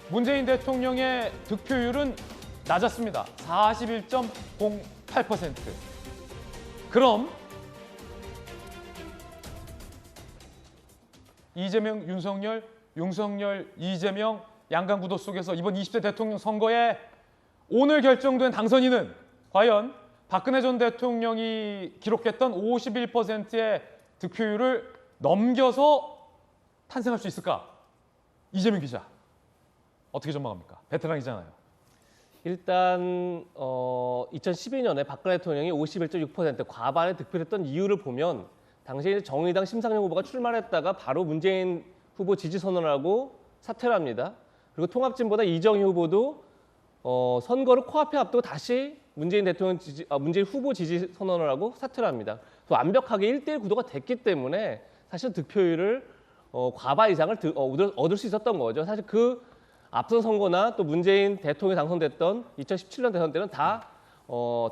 문재인 대통령의 득표율은 낮았습니다. 41.08%. 그럼 이재명, 윤석열, 이재명 양강구도 속에서 이번 20대 대통령 선거에 오늘 결정된 당선인은 과연 박근혜 전 대통령이 기록했던 51%의 득표율을 넘겨서 탄생할 수 있을까? 이재명 기자, 어떻게 전망합니까? 베테랑이잖아요. 일단 2012년에 박근혜 대통령이 51.6% 과반의 득표를 했던 이유를 보면 당시에 정의당 심상정 후보가 출마했다가 바로 문재인 후보 지지 선언을 하고 사퇴를 합니다. 그리고 통합진보다 이정희 후보도 선거를 코앞에 앞두고 다시 문재인 대통령 문재인 후보 지지 선언을 하고 사퇴를 합니다. 그래서 완벽하게 1대1 구도가 됐기 때문에 사실 득표율을 과반 이상을 얻을 수 있었던 거죠. 사실 그 앞선 선거나 또 문재인 대통령이 당선됐던 2017년 대선 때는 다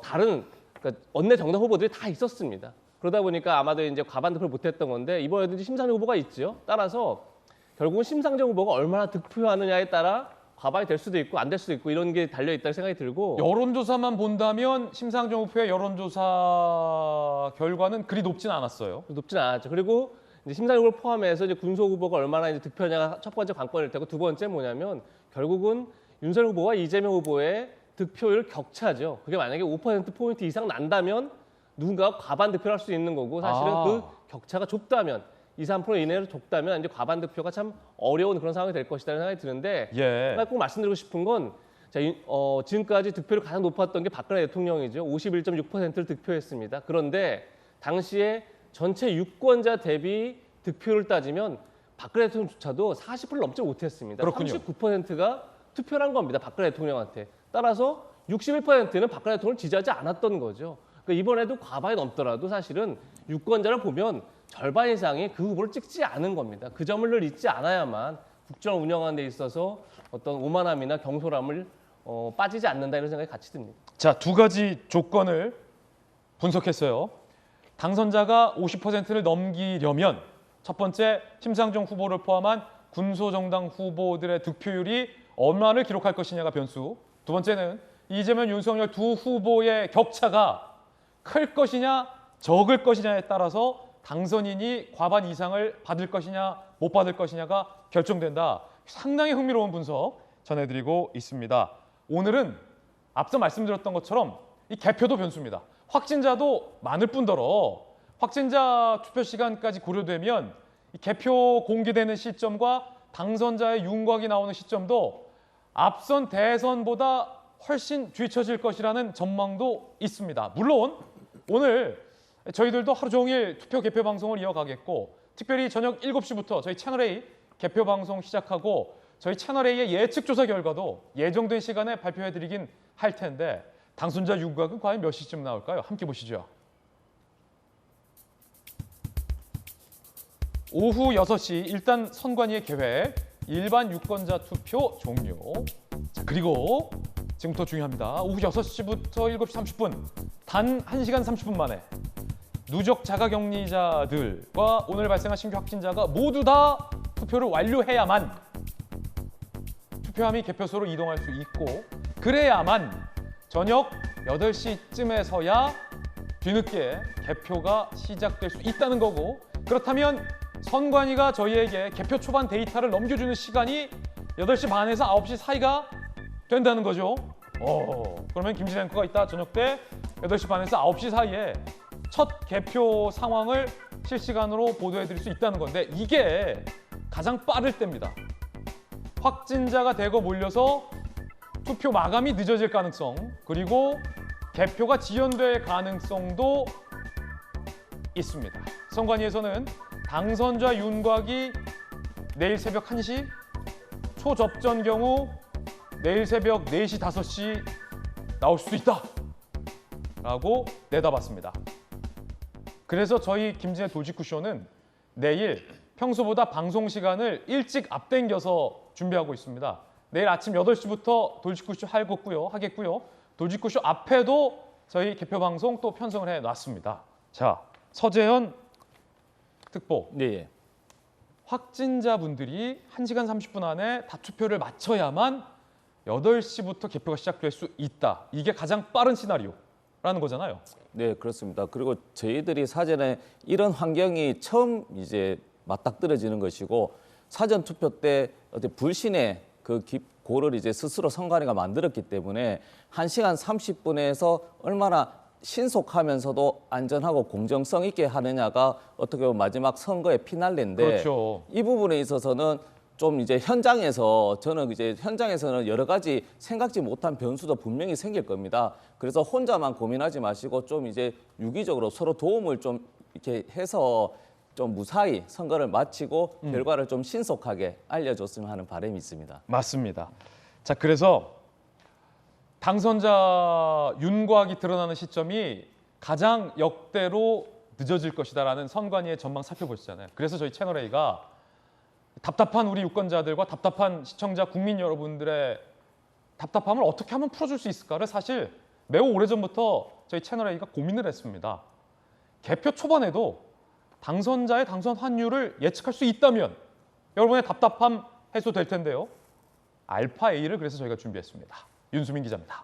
다른 그러니까 원내 정당 후보들이 다 있었습니다. 그러다 보니까 아마도 이제 과반 득표를 못했던 건데 이번에도 이제 심상정 후보가 있죠. 따라서 결국은 심상정 후보가 얼마나 득표하느냐에 따라 과반이 될 수도 있고 안 될 수도 있고 이런 게 달려 있다는 생각이 들고 여론조사만 본다면 심상정 후보의 여론조사 결과는 그리 높진 않았어요. 높진 않았죠. 그리고 이제 심상정 후보를 포함해서 이제 군소 후보가 얼마나 이제 득표하냐가 첫 번째 관건일 테고 두 번째 뭐냐면 결국은 윤석열 후보와 이재명 후보의 득표율 격차죠. 그게 만약에 5%포인트 이상 난다면 누군가가 과반 득표를 할 수 있는 거고 사실은 그 격차가 좁다면 2, 3% 이내로 좁다면 이제 과반 득표가 참 어려운 그런 상황이 될 것이라는 생각이 드는데 하나 꼭 말씀드리고 싶은 건 지금까지 득표율이 가장 높았던 게 박근혜 대통령이죠. 51.6%를 득표했습니다. 그런데 당시에 전체 유권자 대비 득표를 따지면 박근혜 대통령조차도 40%를 넘지 못했습니다. 그렇군요. 39%가 투표를 한 겁니다. 박근혜 대통령한테. 따라서 61%는 박근혜 대통령을 지지하지 않았던 거죠. 그러니까 이번에도 과반이 넘더라도 사실은 유권자를 보면 절반 이상이 그 후보를 찍지 않은 겁니다. 그 점을 늘 잊지 않아야만 국정을 운영하는 데 있어서 어떤 오만함이나 경솔함을 빠지지 않는다 이런 생각이 같이 듭니다. 자, 두 가지 조건을 분석했어요. 당선자가 50%를 넘기려면 첫 번째 심상정 후보를 포함한 군소정당 후보들의 득표율이 얼마를 기록할 것이냐가 변수. 두 번째는 이재명, 윤석열 두 후보의 격차가 클 것이냐 적을 것이냐에 따라서 당선인이 과반 이상을 받을 것이냐 못 받을 것이냐가 결정된다. 상당히 흥미로운 분석 전해드리고 있습니다. 오늘은 앞서 말씀드렸던 것처럼 이 개표도 변수입니다. 확진자도 많을 뿐더러 확진자 투표 시간까지 고려되면 이 개표 공개되는 시점과 당선자의 윤곽이 나오는 시점도 앞선 대선보다 훨씬 뒤처질 것이라는 전망도 있습니다. 물론 오늘 저희들도 하루 종일 투표 개표 방송을 이어가겠고 특별히 저녁 7시부터 저희 채널A 개표 방송 시작하고 저희 채널A의 예측 조사 결과도 예정된 시간에 발표해드리긴 할 텐데 당선자 윤곽은 과연 몇 시쯤 나올까요? 함께 보시죠. 오후 6시 일단 선관위의 계획, 일반 유권자 투표 종료. 자, 그리고 지금부터 중요합니다. 오후 6시부터 7시 30분, 단 1시간 30분 만에 누적 자가격리자들과 오늘 발생한 신규 확진자가 모두 다 투표를 완료해야만 투표함이 개표소로 이동할 수 있고 그래야만 저녁 8시쯤에서야 뒤늦게 개표가 시작될 수 있다는 거고 그렇다면 선관위가 저희에게 개표 초반 데이터를 넘겨주는 시간이 8시 반에서 9시 사이가 된다는 거죠. 그러면 김진애 앵커가 이따 저녁 때 8시 반에서 9시 사이에 첫 개표 상황을 실시간으로 보도해드릴 수 있다는 건데 이게 가장 빠를 때입니다. 확진자가 대거 몰려서 투표 마감이 늦어질 가능성 그리고 개표가 지연될 가능성도 있습니다. 선관위에서는 당선자 윤곽이 내일 새벽 1시, 초접전 경우 내일 새벽 4시, 5시 나올 수도 있다 라고 내다봤습니다. 그래서 저희 김진애 돌직구쇼는 내일 평소보다 방송 시간을 일찍 앞당겨서 준비하고 있습니다. 내일 아침 8시부터 돌직구쇼 하겠고요. 돌직구쇼 앞에도 저희 개표 방송 또 편성을 해놨습니다. 자, 서재현 특보. 네. 확진자분들이 1시간 30분 안에 다 투표를 마쳐야만 8시부터 개표가 시작될 수 있다. 이게 가장 빠른 시나리오라는 거잖아요. 네, 그렇습니다. 그리고 저희들이 사전에 이런 환경이 처음 이제 맞닥뜨려지는 것이고 사전 투표 때 어떤 불신의 그 고를 이제 스스로 선관위가 만들었기 때문에 1시간 30분에서 얼마나 신속하면서도 안전하고 공정성 있게 하느냐가 어떻게 보면 마지막 선거의 피날레인데 그렇죠. 이 부분에 있어서는 좀 이제 현장에서는 여러 가지 생각지 못한 변수도 분명히 생길 겁니다. 그래서 혼자만 고민하지 마시고 좀 이제 유기적으로 서로 도움을 좀 이렇게 해서 좀 무사히 선거를 마치고 결과를 좀 신속하게 알려줬으면 하는 바람이 있습니다. 맞습니다. 자, 그래서 당선자 윤곽이 드러나는 시점이 가장 역대로 늦어질 것이다라는 선관위의 전망 살펴보시잖아요. 그래서 저희 채널A가 답답한 우리 유권자들과 답답한 시청자 국민 여러분들의 답답함을 어떻게 하면 풀어줄 수 있을까를 사실 매우 오래전부터 저희 채널A가 고민을 했습니다. 개표 초반에도 당선자의 당선 환율을 예측할 수 있다면 여러분의 답답함 해소될 텐데요. 알파 A를 그래서 저희가 준비했습니다. 윤수민 기자입니다.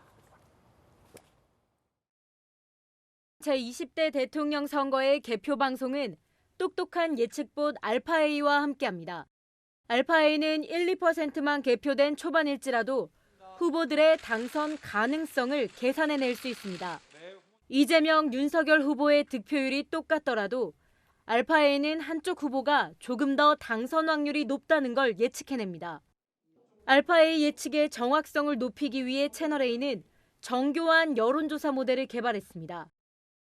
제20대 대통령 선거의 개표 방송은 똑똑한 예측봇 알파A와 함께합니다. 알파A는 1, 2%만 개표된 초반일지라도 후보들의 당선 가능성을 계산해낼 수 있습니다. 이재명, 윤석열 후보의 득표율이 똑같더라도 알파A는 한쪽 후보가 조금 더 당선 확률이 높다는 걸 예측해냅니다. 알파A 예측의 정확성을 높이기 위해 채널A는 정교한 여론조사 모델을 개발했습니다.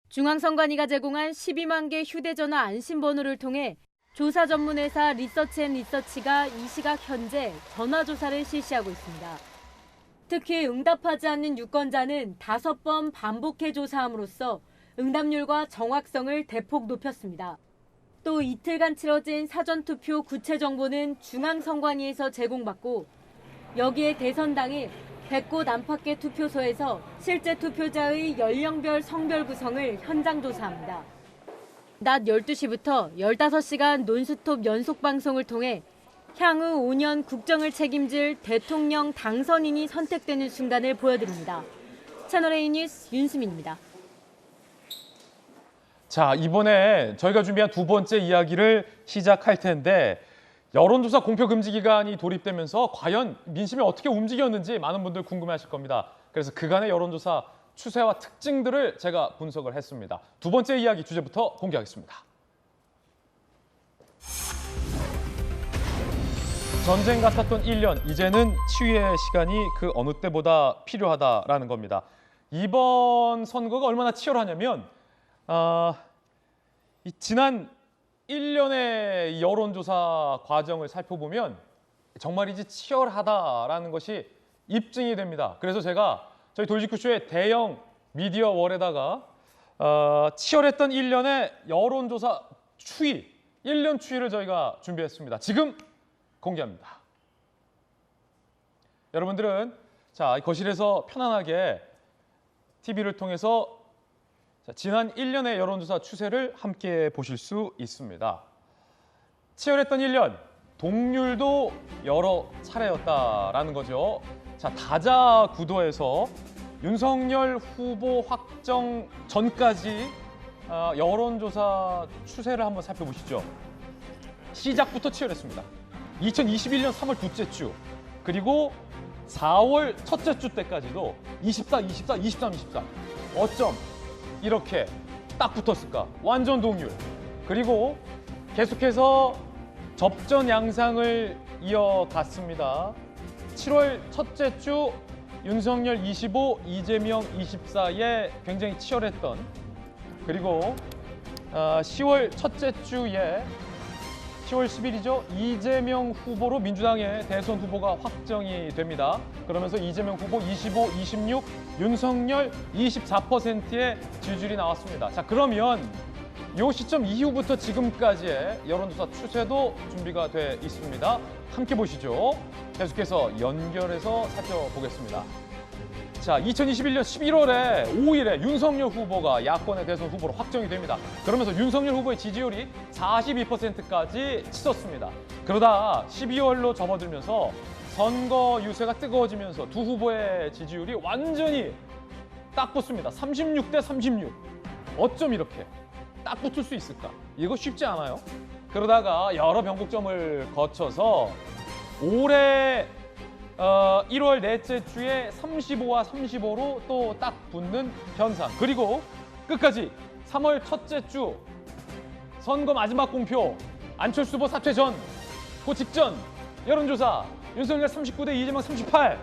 중앙선관위가 제공한 12만 개 휴대전화 안심번호를 통해 조사 전문회사 리서치앤리서치가 이 시각 현재 전화조사를 실시하고 있습니다. 특히 응답하지 않는 유권자는 5번 반복해 조사함으로써 응답률과 정확성을 대폭 높였습니다. 또 이틀간 치러진 사전투표 구체 정보는 중앙선관위에서 제공받고 여기에 대선 당일 100곳 안팎의 투표소에서 실제 투표자의 연령별 성별 구성을 현장 조사합니다. 낮 12시부터 15시간 논스톱 연속 방송을 통해 향후 5년 국정을 책임질 대통령 당선인이 선택되는 순간을 보여드립니다. 채널A 뉴스 윤수민입니다. 자, 이번에 저희가 준비한 두 번째 이야기를 시작할 텐데 여론조사 공표 금지 기간이 도입되면서 과연 민심이 어떻게 움직였는지 많은 분들 궁금해하실 겁니다. 그래서 그간의 여론조사 추세와 특징들을 제가 분석을 했습니다. 두 번째 이야기 주제부터 공개하겠습니다. 전쟁 같았던 1년, 이제는 치유의 시간이 그 어느 때보다 필요하다라는 겁니다. 이번 선거가 얼마나 치열하냐면 지난 1년의 여론조사 과정을 살펴보면 정말이지 치열하다라는 것이 입증이 됩니다. 그래서 제가 저희 돌직구쇼의 대형 미디어 월에다가 치열했던 1년의 여론조사 추이, 1년 추이를 저희가 준비했습니다. 지금 공개합니다. 여러분들은 자, 거실에서 편안하게 TV를 통해서 지난 1년의 여론조사 추세를 함께 보실 수 있습니다. 치열했던 1년, 동률도 여러 차례였다라는 거죠. 자, 다자 구도에서 윤석열 후보 확정 전까지 여론조사 추세를 한번 살펴보시죠. 시작부터 치열했습니다. 2021년 3월 둘째 주, 그리고 4월 첫째 주 때까지도 24, 24, 23, 24. 어쩜 이렇게 딱 붙었을까? 완전 동률. 그리고 계속해서 접전 양상을 이어갔습니다. 7월 첫째 주 윤석열 25, 이재명 24에 굉장히 치열했던, 그리고 10월 첫째 주에 10월 10일이죠. 이재명 후보로 민주당의 대선 후보가 확정이 됩니다. 그러면서 이재명 후보 25, 26, 윤석열 24%의 지지율이 나왔습니다. 자, 그러면 이 시점 이후부터 지금까지의 여론조사 추세도 준비가 돼 있습니다. 함께 보시죠. 계속해서 연결해서 살펴보겠습니다. 자, 2021년 11월에 5일에 윤석열 후보가 야권의 대선 후보로 확정이 됩니다. 그러면서 윤석열 후보의 지지율이 42%까지 치솟습니다. 그러다 12월로 접어들면서 선거 유세가 뜨거워지면서 두 후보의 지지율이 완전히 딱 붙습니다. 36대 36. 어쩜 이렇게 딱 붙을 수 있을까? 이거 쉽지 않아요. 그러다가 여러 변곡점을 거쳐서 올해 1월 넷째 주에 35와 35로 또 딱 붙는 현상. 그리고 끝까지 3월 첫째 주 선거 마지막 공표, 안철수 후보 사퇴 전, 그 직전 여론조사 윤석열 39대 이재명 38.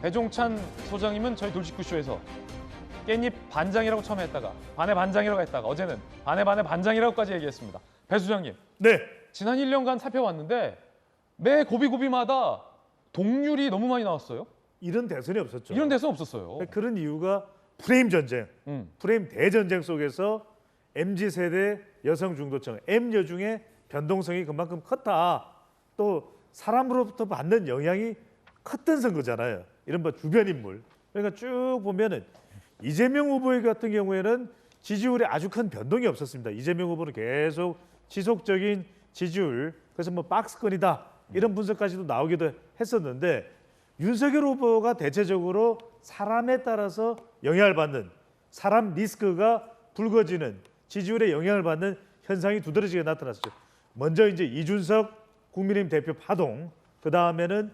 배종찬 소장님은 저희 돌직구쇼에서 깻잎 반장이라고 처음에 했다가 반의 반장이라고 했다가 어제는 반의 반장이라고까지 얘기했습니다. 배 소장님. 네. 지난 1년간 살펴봤는데 매 고비고비마다 동률이 너무 많이 나왔어요. 이런 대선이 없었죠. 이런 대선 없었어요. 그런 이유가 프레임 전쟁, 프레임 대전쟁 속에서 MZ세대 여성 중도층, M여중의 변동성이 그만큼 컸다. 또 사람으로부터 받는 영향이 컸던 선거잖아요. 이른바 주변 인물. 그러니까 쭉 보면은 이재명 후보 같은 경우에는 지지율에 아주 큰 변동이 없었습니다. 이재명 후보는 계속 지속적인 지지율, 그래서 뭐 박스권이다 이런 분석까지도 나오기도 했었는데 윤석열 후보가 대체적으로 사람에 따라서 영향을 받는, 사람 리스크가 불거지는 지지율에 영향을 받는 현상이 두드러지게 나타났죠. 먼저 이제 이준석 국민의힘 대표 파동, 그 다음에는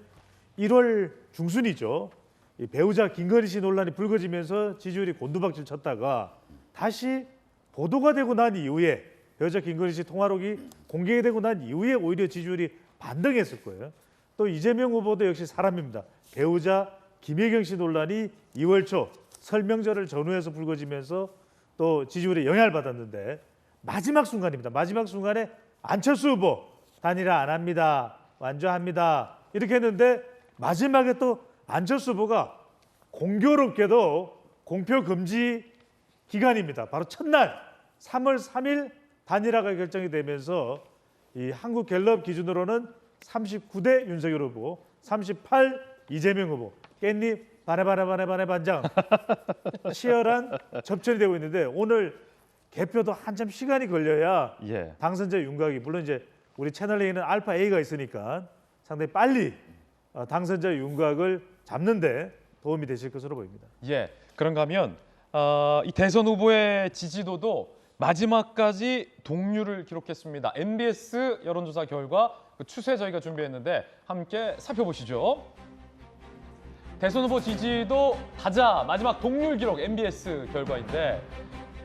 1월 중순이죠. 이 배우자 김건희 씨 논란이 불거지면서 지지율이 곤두박질 쳤다가 다시 보도가 되고 난 이후에 배우자 김건희 씨 통화록이 공개되고 난 이후에 오히려 지지율이 반등했을 거예요. 또 이재명 후보도 역시 사람입니다. 배우자 김혜경 씨 논란이 2월 초 설명절을 전후해서 불거지면서 또 지지율에 영향을 받았는데 마지막 순간입니다. 마지막 순간에 안철수 후보 단일화 안 합니다. 완주합니다. 이렇게 했는데 마지막에 또 안철수 후보가 공교롭게도 공표 금지 기간입니다. 바로 첫날 3월 3일 단일화가 결정이 되면서 이 한국갤럽 기준으로는 39대 윤석열 후보, 38 이재명 후보, 깻잎 반에 반장 치열한 접전이 되고 있는데 오늘 개표도 한참 시간이 걸려야 당선자 윤곽이, 물론 이제 우리 채널 A는 알파 A가 있으니까 상당히 빨리 당선자 윤곽을 잡는데 도움이 되실 것으로 보입니다. 예, 그런가 하면 이 대선 후보의 지지도도 마지막까지 동률을 기록했습니다. MBS 여론조사 결과 그 추세 저희가 준비했는데 함께 살펴보시죠. 대선 후보 지지도 타자 마지막 동률 기록 MBS 결과인데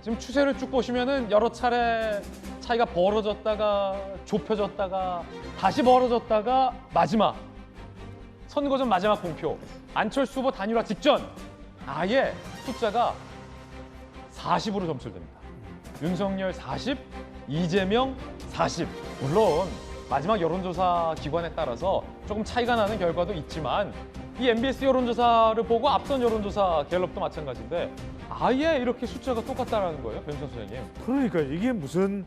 지금 추세를 쭉 보시면은 여러 차례 차이가 벌어졌다가 좁혀졌다가 다시 벌어졌다가 마지막 선거 전 마지막 공표 안철수 후보 단일화 직전 아예 숫자가 40으로 점출됩니다. 윤석열 40, 이재명 40. 물론 마지막 여론조사 기관에 따라서 조금 차이가 나는 결과도 있지만 이 MBS 여론조사를 보고 앞선 여론조사 갤럽도 마찬가지인데 아예 이렇게 숫자가 똑같다라는 거예요, 변희선 소장님. 그러니까 이게 무슨...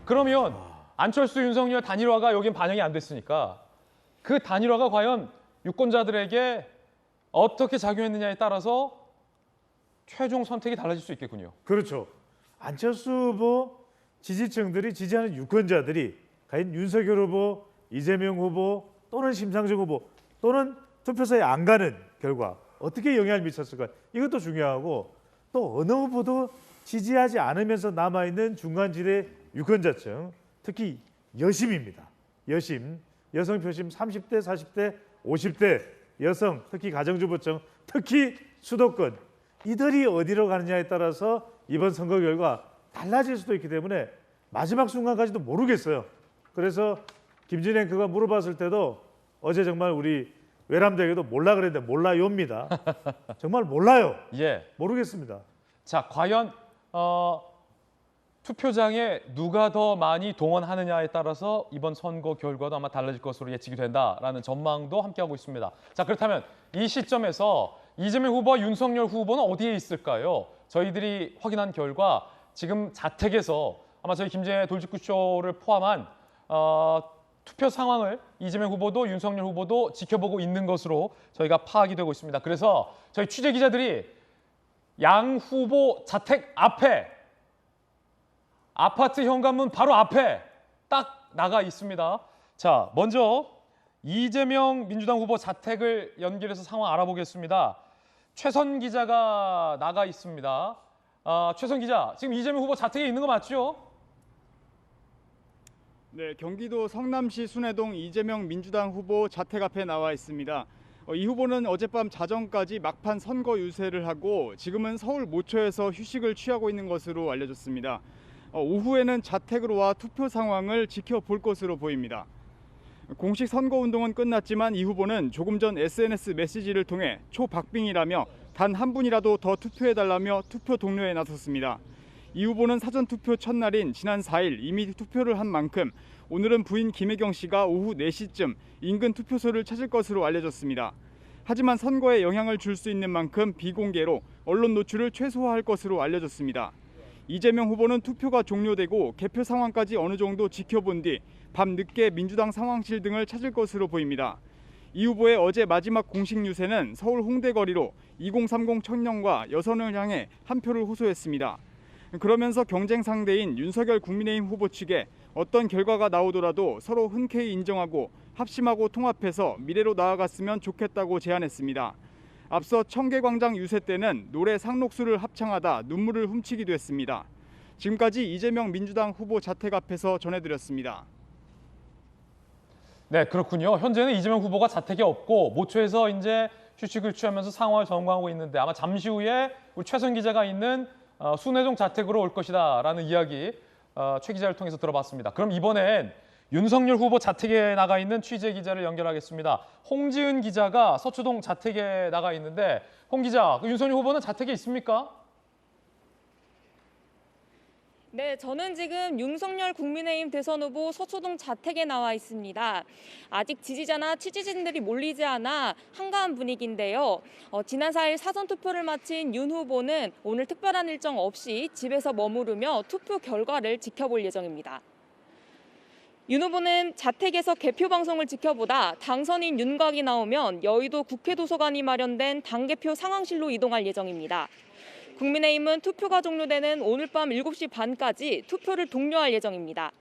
그러면 안철수, 윤석열 단일화가 여긴 반영이 안 됐으니까 그 단일화가 과연 유권자들에게 어떻게 작용했느냐에 따라서 최종 선택이 달라질 수 있겠군요. 그렇죠. 안철수 후보 지지층들이 지지하는 유권자들이 과연 윤석열 후보, 이재명 후보 또는 심상정 후보 또는 투표소에 안 가는 결과 어떻게 영향을 미쳤을까? 이것도 중요하고 또 어느 후보도 지지하지 않으면서 남아있는 중간지대 유권자층, 특히 여심입니다. 여심, 여성 표심 30대, 40대, 50대 여성, 특히 가정주부층, 특히 수도권 이들이 어디로 가느냐에 따라서 이번 선거 결과 달라질 수도 있기 때문에 마지막 순간까지도 모르겠어요. 그래서 김진애 앵커가 물어봤을 때도 어제 정말 우리 외람되게도 몰라 그랬는데 몰라요입니다. 정말 몰라요. 예, 모르겠습니다. 자, 과연 투표장에 누가 더 많이 동원하느냐에 따라서 이번 선거 결과도 아마 달라질 것으로 예측이 된다라는 전망도 함께하고 있습니다. 자, 그렇다면 이 시점에서 이재명 후보와 윤석열 후보는 어디에 있을까요? 저희들이 확인한 결과 지금 자택에서 아마 저희 김진애 돌직구쇼를 포함한 투표 상황을 이재명 후보도 윤석열 후보도 지켜보고 있는 것으로 저희가 파악이 되고 있습니다. 그래서 저희 취재 기자들이 양 후보 자택 앞에 아파트 현관문 바로 앞에 딱 나가 있습니다. 자, 먼저 이재명 민주당 후보 자택을 연결해서 상황 알아보겠습니다. 최선 기자가 나가 있습니다. 최선 기자, 지금 이재명 후보 자택에 있는 거 맞죠? 네, 경기도 성남시 순회동 이재명 민주당 후보 자택 앞에 나와 있습니다. 이 후보는 어젯밤 자정까지 막판 선거 유세를 하고 지금은 서울 모처에서 휴식을 취하고 있는 것으로 알려졌습니다. 오후에는 자택으로 와 투표 상황을 지켜볼 것으로 보입니다. 공식 선거운동은 끝났지만 이 후보는 조금 전 SNS 메시지를 통해 초박빙이라며 단 한 분이라도 더 투표해달라며 투표 독려에 나섰습니다. 이 후보는 사전투표 첫날인 지난 4일 이미 투표를 한 만큼 오늘은 부인 김혜경 씨가 오후 4시쯤 인근 투표소를 찾을 것으로 알려졌습니다. 하지만 선거에 영향을 줄 수 있는 만큼 비공개로 언론 노출을 최소화할 것으로 알려졌습니다. 이재명 후보는 투표가 종료되고 개표 상황까지 어느 정도 지켜본 뒤 밤늦게 민주당 상황실 등을 찾을 것으로 보입니다. 이 후보의 어제 마지막 공식 유세는 서울 홍대 거리로 2030 청년과 여선을 향해 한 표를 호소했습니다. 그러면서 경쟁 상대인 윤석열 국민의힘 후보 측에 어떤 결과가 나오더라도 서로 흔쾌히 인정하고 합심하고 통합해서 미래로 나아갔으면 좋겠다고 제안했습니다. 앞서 청계광장 유세 때는 노래 상록수를 합창하다 눈물을 훔치기도 했습니다. 지금까지 이재명 민주당 후보 자택 앞에서 전해드렸습니다. 네, 그렇군요. 현재는 이재명 후보가 자택에 없고 모처에서 이제 휴식을 취하면서 상황을 점검하고 있는데 아마 잠시 후에 우리 최선 기자가 있는 순회동 자택으로 올 것이다라는 이야기 최 기자를 통해서 들어봤습니다. 그럼 이번엔 윤석열 후보 자택에 나가 있는 취재 기자를 연결하겠습니다. 홍지은 기자가 서초동 자택에 나가 있는데 홍 기자, 윤석열 후보는 자택에 있습니까? 네, 저는 지금 윤석열 국민의힘 대선 후보 서초동 자택에 나와 있습니다. 아직 지지자나 취재진들이 몰리지 않아 한가한 분위기인데요. 지난 4일 사전투표를 마친 윤 후보는 오늘 특별한 일정 없이 집에서 머무르며 투표 결과를 지켜볼 예정입니다. 윤 후보는 자택에서 개표 방송을 지켜보다 당선인 윤곽이 나오면 여의도 국회 도서관이 마련된 당개표 상황실로 이동할 예정입니다. 국민의힘은 투표가 종료되는 오늘 밤 7시 반까지 투표를 독려할 예정입니다.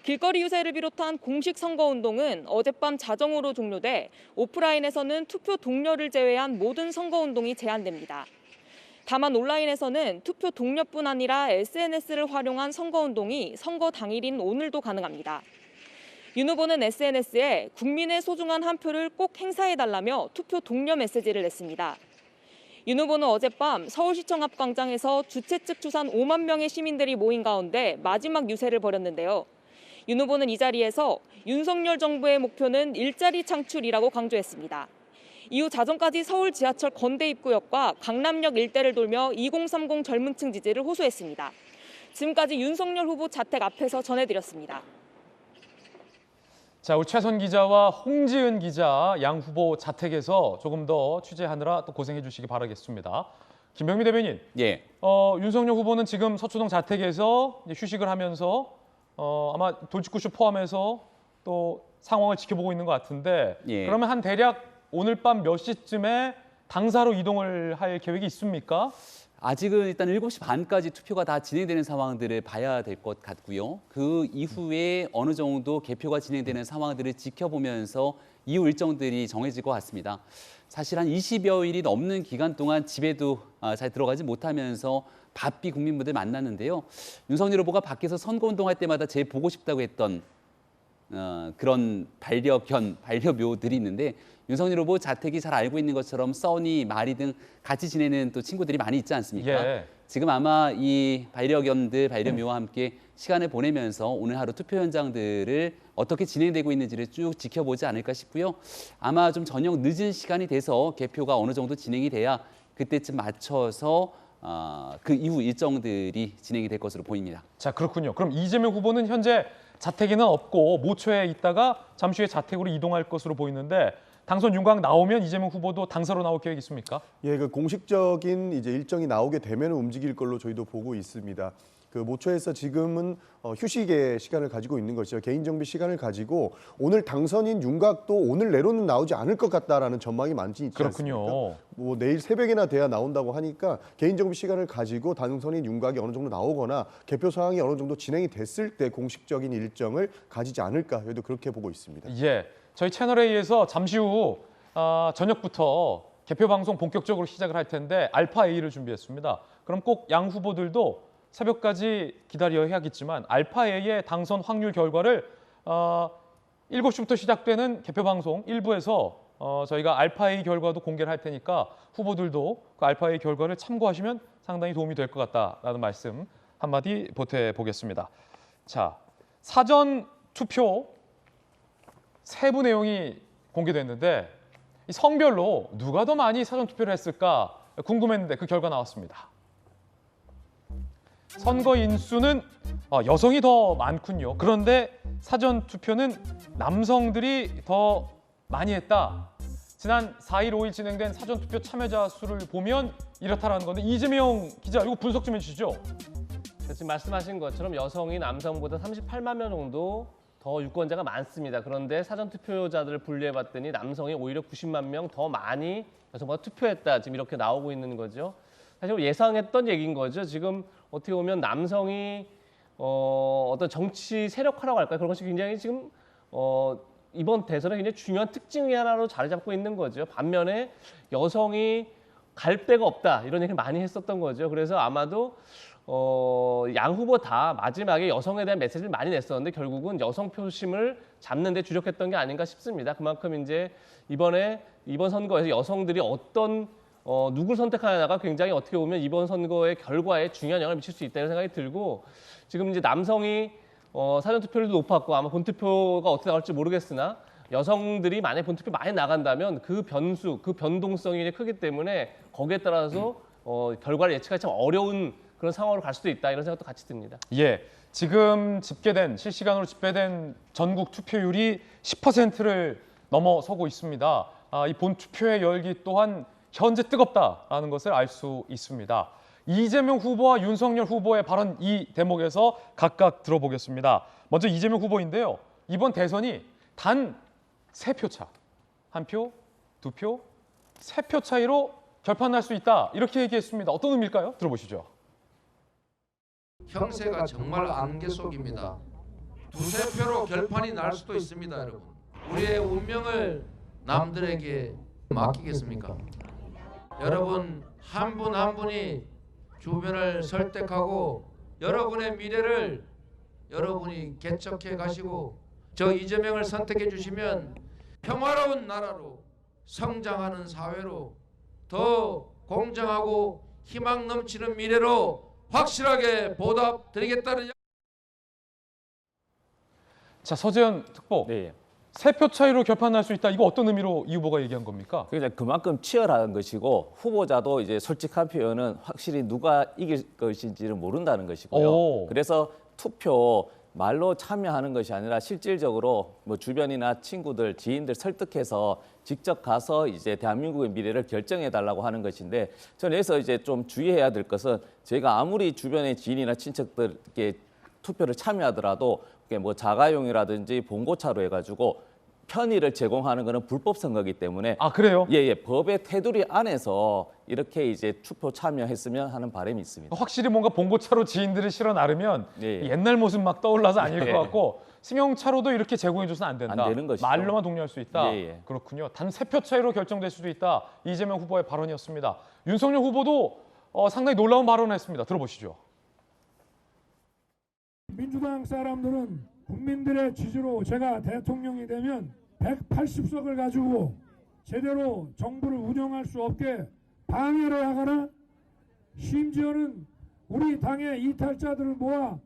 길거리 유세를 비롯한 공식 선거운동은 어젯밤 자정으로 종료돼 오프라인에서는 투표 독려를 제외한 모든 선거운동이 제한됩니다. 다만 온라인에서는 투표 독려뿐 아니라 SNS를 활용한 선거운동이 선거 당일인 오늘도 가능합니다. 윤 후보는 SNS에 국민의 소중한 한 표를 꼭 행사해달라며 투표 독려 메시지를 냈습니다. 윤 후보는 어젯밤 서울시청 앞 광장에서 주최 측 추산 5만 명의 시민들이 모인 가운데 마지막 유세를 벌였는데요. 윤 후보는 이 자리에서 윤석열 정부의 목표는 일자리 창출이라고 강조했습니다. 이후 자정까지 서울 지하철 건대 입구역과 강남역 일대를 돌며 2030 젊은층 지지를 호소했습니다. 지금까지 윤석열 후보 자택 앞에서 전해드렸습니다. 자, 우리 최선 기자와 홍지은 기자 양 후보 자택에서 조금 더 취재하느라 또 고생해 주시기 바라겠습니다. 김병미 대변인, 예. 윤석열 후보는 지금 서초동 자택에서 휴식을 하면서 아마 돌직구쇼 포함해서 또 상황을 지켜보고 있는 것 같은데 예. 그러면 한 대략 오늘 밤 몇 시쯤에 당사로 이동을 할 계획이 있습니까? 아직은 일단 7시 반까지 투표가 다 진행되는 상황들을 봐야 될 것 같고요. 그 이후에 어느 정도 개표가 진행되는 상황들을 지켜보면서 이후 일정들이 정해질 것 같습니다. 사실 한 20여일이 넘는 기간 동안 집에도 잘 들어가지 못하면서 바삐 국민분들 만났는데요. 윤석열 후보가 밖에서 선거운동할 때마다 제일 보고 싶다고 했던 그런 반려묘들이 있는데 윤석열 후보 자택이 잘 알고 있는 것처럼 써니, 마리 등 같이 지내는 또 친구들이 많이 있지 않습니까? 예. 지금 아마 이 반려견들, 반려묘와 함께 시간을 보내면서 오늘 하루 투표 현장들을 어떻게 진행되고 있는지를 쭉 지켜보지 않을까 싶고요. 아마 좀 저녁 늦은 시간이 돼서 개표가 어느 정도 진행이 돼야 그때쯤 맞춰서 그 이후 일정들이 진행이 될 것으로 보입니다. 자, 그렇군요. 그럼 이재명 후보는 현재 자택에는 없고 모처에 있다가 잠시 후에 자택으로 이동할 것으로 보이는데 당선 윤곽 나오면 이재명 후보도 당사로 나올 계획 있습니까? 예, 그 공식적인 이제 일정이 나오게 되면 움직일 걸로 저희도 보고 있습니다. 그 모처에서 지금은 휴식의 시간을 가지고 있는 것이죠. 개인정비 시간을 가지고 오늘 당선인 윤곽도 오늘 내로는 나오지 않을 것 같다라는 전망이 많지 있지 그렇군요. 않습니까? 뭐 내일 새벽이나 돼야 나온다고 하니까 개인정비 시간을 가지고 당선인 윤곽이 어느 정도 나오거나 개표 상황이 어느 정도 진행이 됐을 때 공식적인 일정을 가지지 않을까 저희도 그렇게 보고 있습니다. 예, 저희 채널A에서 잠시 후 저녁부터 개표 방송 본격적으로 시작을 할 텐데 알파-A를 준비했습니다. 그럼 꼭 양 후보들도 새벽까지 기다려야겠지만 알파-A의 당선 확률 결과를 7시부터 시작되는 개표 방송 1부에서 저희가 알파-A 결과도 공개를 할 테니까 후보들도 그 알파-A 결과를 참고하시면 상당히 도움이 될 것 같다라는 말씀 한마디 보태보겠습니다. 자, 사전 투표 세부 내용이 공개됐는데 이 성별로 누가 더 많이 사전 투표를 했을까 궁금했는데 그 결과 나왔습니다. 선거 인수는 여성이 더 많군요. 그런데 사전 투표는 남성들이 더 많이 했다. 지난 4일, 5일 진행된 사전투표 참여자 수를 보면 이렇다라는 건데 이재명 기자 이거 분석 좀 해주시죠. 지금 말씀하신 것처럼 여성이 남성보다 38만 명 정도 더 유권자가 많습니다. 그런데 사전투표자들을 분류해봤더니 남성이 오히려 90만 명 더 많이 여성보다 투표했다. 지금 이렇게 나오고 있는 거죠. 사실 예상했던 얘기인 거죠. 지금 어떻게 보면 남성이 어떤 정치 세력화라고 할까요? 그런 것이 굉장히 지금 이번 대선의 굉장히 중요한 특징이 하나로 자리 잡고 있는 거죠. 반면에 여성이 갈 데가 없다 이런 얘기를 많이 했었던 거죠. 그래서 아마도 양 후보 다 마지막에 여성에 대한 메시지를 많이 냈었는데 결국은 여성 표심을 잡는 데 주력했던 게 아닌가 싶습니다. 그만큼 이제 이번 선거에서 여성들이 어떤 누굴 선택하느냐가 굉장히 어떻게 보면 이번 선거의 결과에 중요한 영향을 미칠 수 있다는 생각이 들고 지금 이제 남성이 사전투표율도 높았고 아마 본투표가 어떻게 나올지 모르겠으나 여성들이 만약에 본투표 많이 나간다면 그 변수, 그 변동성이 크기 때문에 거기에 따라서 결과를 예측하기 참 어려운 그런 상황으로 갈 수도 있다 이런 생각도 같이 듭니다. 예, 지금 실시간으로 집계된 전국 투표율이 10%를 넘어서고 있습니다. 이 본투표의 열기 또한 현재 뜨겁다라는 것을 알 수 있습니다. 이재명 후보와 윤석열 후보의 발언 이 대목에서 각각 들어보겠습니다. 먼저 이재명 후보인데요. 이번 대선이 단 3표 차, 1표, 2표, 3표 차이로 결판날 수 있다 이렇게 얘기했습니다. 어떤 의미일까요? 들어보시죠. 형세가 정말 안개 속입니다. 두세 표로 결판이 날 수도 있습니다, 여러분. 우리의 운명을 남들에게 맡기겠습니까? 여러분 한 분 한 분이 주변을 설득하고 여러분의 미래를 여러분이 개척해 가시고 저 이재명을 선택해 주시면 평화로운 나라로 성장하는 사회로 더 공정하고 희망 넘치는 미래로 확실하게 보답드리겠다는. 자, 서재현 특보. 네. 3표 차이로 결판날 수 있다. 이거 어떤 의미로 이 후보가 얘기한 겁니까? 그러니까 그만큼 치열한 것이고 후보자도 이제 솔직한 표현은 확실히 누가 이길 것인지를 모른다는 것이고요. 오. 그래서 투표 말로 참여하는 것이 아니라 실질적으로 뭐 주변이나 친구들, 지인들 설득해서 직접 가서 이제 대한민국의 미래를 결정해 달라고 하는 것인데 저는 여기서 이제 좀 주의해야 될 것은 저희가 아무리 주변의 지인이나 친척들께 투표를 참여하더라도 뭐 자가용이라든지 봉고차로 해가지고 편의를 제공하는 것은 불법 선거이기 때문에 그래요? 예, 법의 테두리 안에서 이렇게 이제 투표 참여했으면 하는 바람이 있습니다. 확실히 뭔가 봉고차로 지인들을 실어 나르면 옛날 모습 막 떠올라서 아닐 것 같고 승용차로도 이렇게 제공해줘서는 안 된다. 안 되는 것이죠. 말로만 독려할 수 있다. 예. 그렇군요. 단 3표 차이로 결정될 수도 있다. 이재명 후보의 발언이었습니다. 윤석열 후보도 상당히 놀라운 발언을 했습니다. 들어보시죠. 민주당 사람들은 국민들의 지지로 제가 대통령이 되면 180석을 가지고 제대로 정부를 운영할 수 없게 방해를 하거나 심지어는 우리 당의 이탈자들을 모아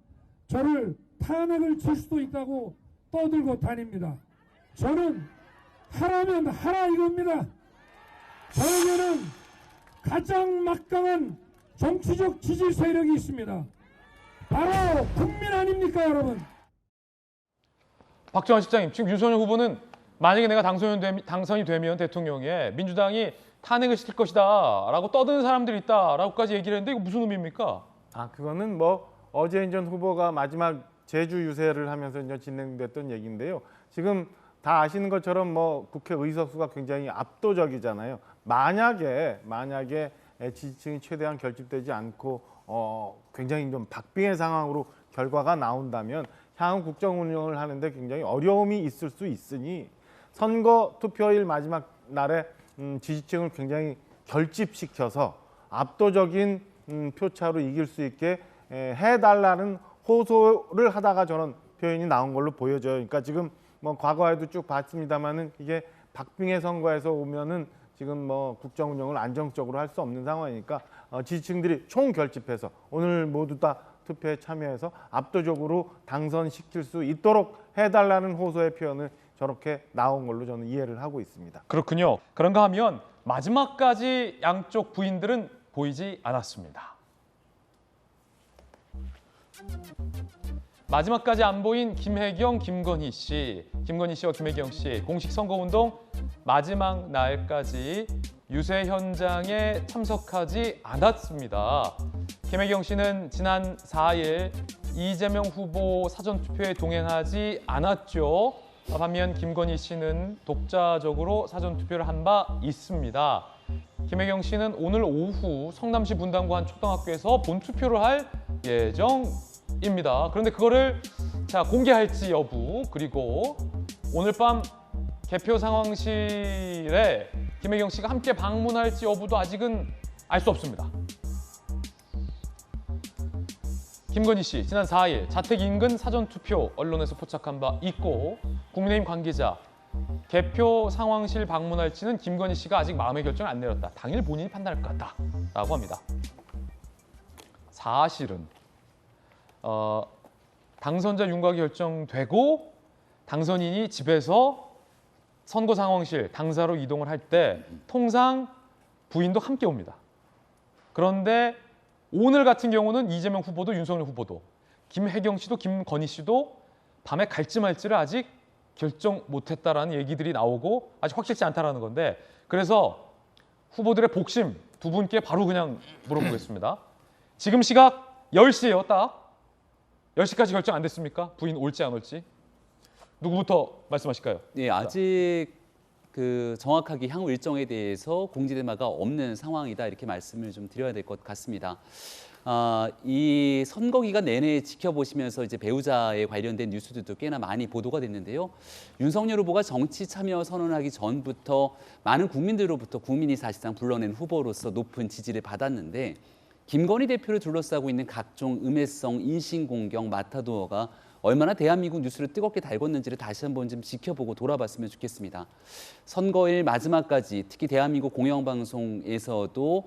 저를 탄핵을 칠 수도 있다고 떠들고 다닙니다. 저는 하라면 하라 이겁니다. 저에게는 가장 막강한 정치적 지지 세력이 있습니다. 바로 국민 아닙니까, 여러분? 박정환 실장님, 지금 윤석열 후보는 만약에 내가 당선이 되면 대통령에 민주당이 탄핵을 시킬 것이다 라고 떠드는 사람들이 있다 라고까지 얘기를 했는데 이거 무슨 의미입니까? 그거는 뭐 어제 전 후보가 마지막 제주 유세를 하면서 이제 진행됐던 얘기인데요. 지금 다 아시는 것처럼 뭐 국회 의석수가 굉장히 압도적이잖아요. 만약에 지지층이 최대한 결집되지 않고 굉장히 좀 박빙의 상황으로 결과가 나온다면 향후 국정 운영을 하는데 굉장히 어려움이 있을 수 있으니 선거 투표일 마지막 날에 지지층을 굉장히 결집시켜서 압도적인 표차로 이길 수 있게 해달라는 호소를 하다가 저는 표현이 나온 걸로 보여져요. 그러니까 지금 뭐 과거에도 쭉 봤습니다만은 이게 박빙의 선거에서 오면은 지금 뭐 국정 운영을 안정적으로 할 수 없는 상황이니까 지지층들이 총 결집해서 오늘 모두 다 투표에 참여해서 압도적으로 당선시킬 수 있도록 해달라는 호소의 표현을 저렇게 나온 걸로 저는 이해를 하고 있습니다. 그렇군요. 그런가 하면 마지막까지 양쪽 부인들은 보이지 않았습니다. 마지막까지 안 보인 김혜경, 김건희 씨. 김건희 씨와 김혜경 씨 공식 선거운동 마지막 날까지 유세 현장에 참석하지 않았습니다. 김혜경 씨는 지난 4일 이재명 후보 사전투표에 동행하지 않았죠. 반면 김건희 씨는 독자적으로 사전투표를 한 바 있습니다. 김혜경 씨는 오늘 오후 성남시 분당구 한 초등학교에서 본투표를 할 예정입니다. 그런데 그거를 공개할지 여부, 그리고 오늘 밤 개표 상황실에 김혜경 씨가 함께 방문할지 여부도 아직은 알 수 없습니다. 김건희 씨 지난 4일 자택 인근 사전투표 언론에서 포착한 바 있고, 국민의힘 관계자 개표 상황실 방문할지는 김건희 씨가 아직 마음의 결정을 안 내렸다. 당일 본인이 판단할 것 같다라고 합니다. 사실은 당선자 윤곽이 결정되고 당선인이 집에서 선거 상황실 당사로 이동을 할 때 통상 부인도 함께 옵니다. 그런데 오늘 같은 경우는 이재명 후보도 윤석열 후보도 김혜경 씨도 김건희 씨도 밤에 갈지 말지를 아직 결정 못했다라는 얘기들이 나오고 아직 확실치 않다라는 건데, 그래서 후보들의 복심 두 분께 바로 그냥 물어보겠습니다. 지금 시각 10시예요. 딱 10시까지 결정 안 됐습니까? 부인 올지 안 올지? 누구부터 말씀하실까요? 네, 아직 정확하게 향후 일정에 대해서 공지된 바가 없는 상황이다, 이렇게 말씀을 좀 드려야 될 것 같습니다. 이 선거 기간 내내 지켜보시면서 이제 배우자에 관련된 뉴스들도 꽤나 많이 보도가 됐는데요. 윤석열 후보가 정치 참여 선언하기 전부터 많은 국민들로부터 국민이 사실상 불러낸 후보로서 높은 지지를 받았는데, 김건희 대표를 둘러싸고 있는 각종 음해성 인신공격 마타도어가 얼마나 대한민국 뉴스를 뜨겁게 달궜는지를 다시 한번 좀 지켜보고 돌아봤으면 좋겠습니다. 선거일 마지막까지 특히 대한민국 공영방송에서도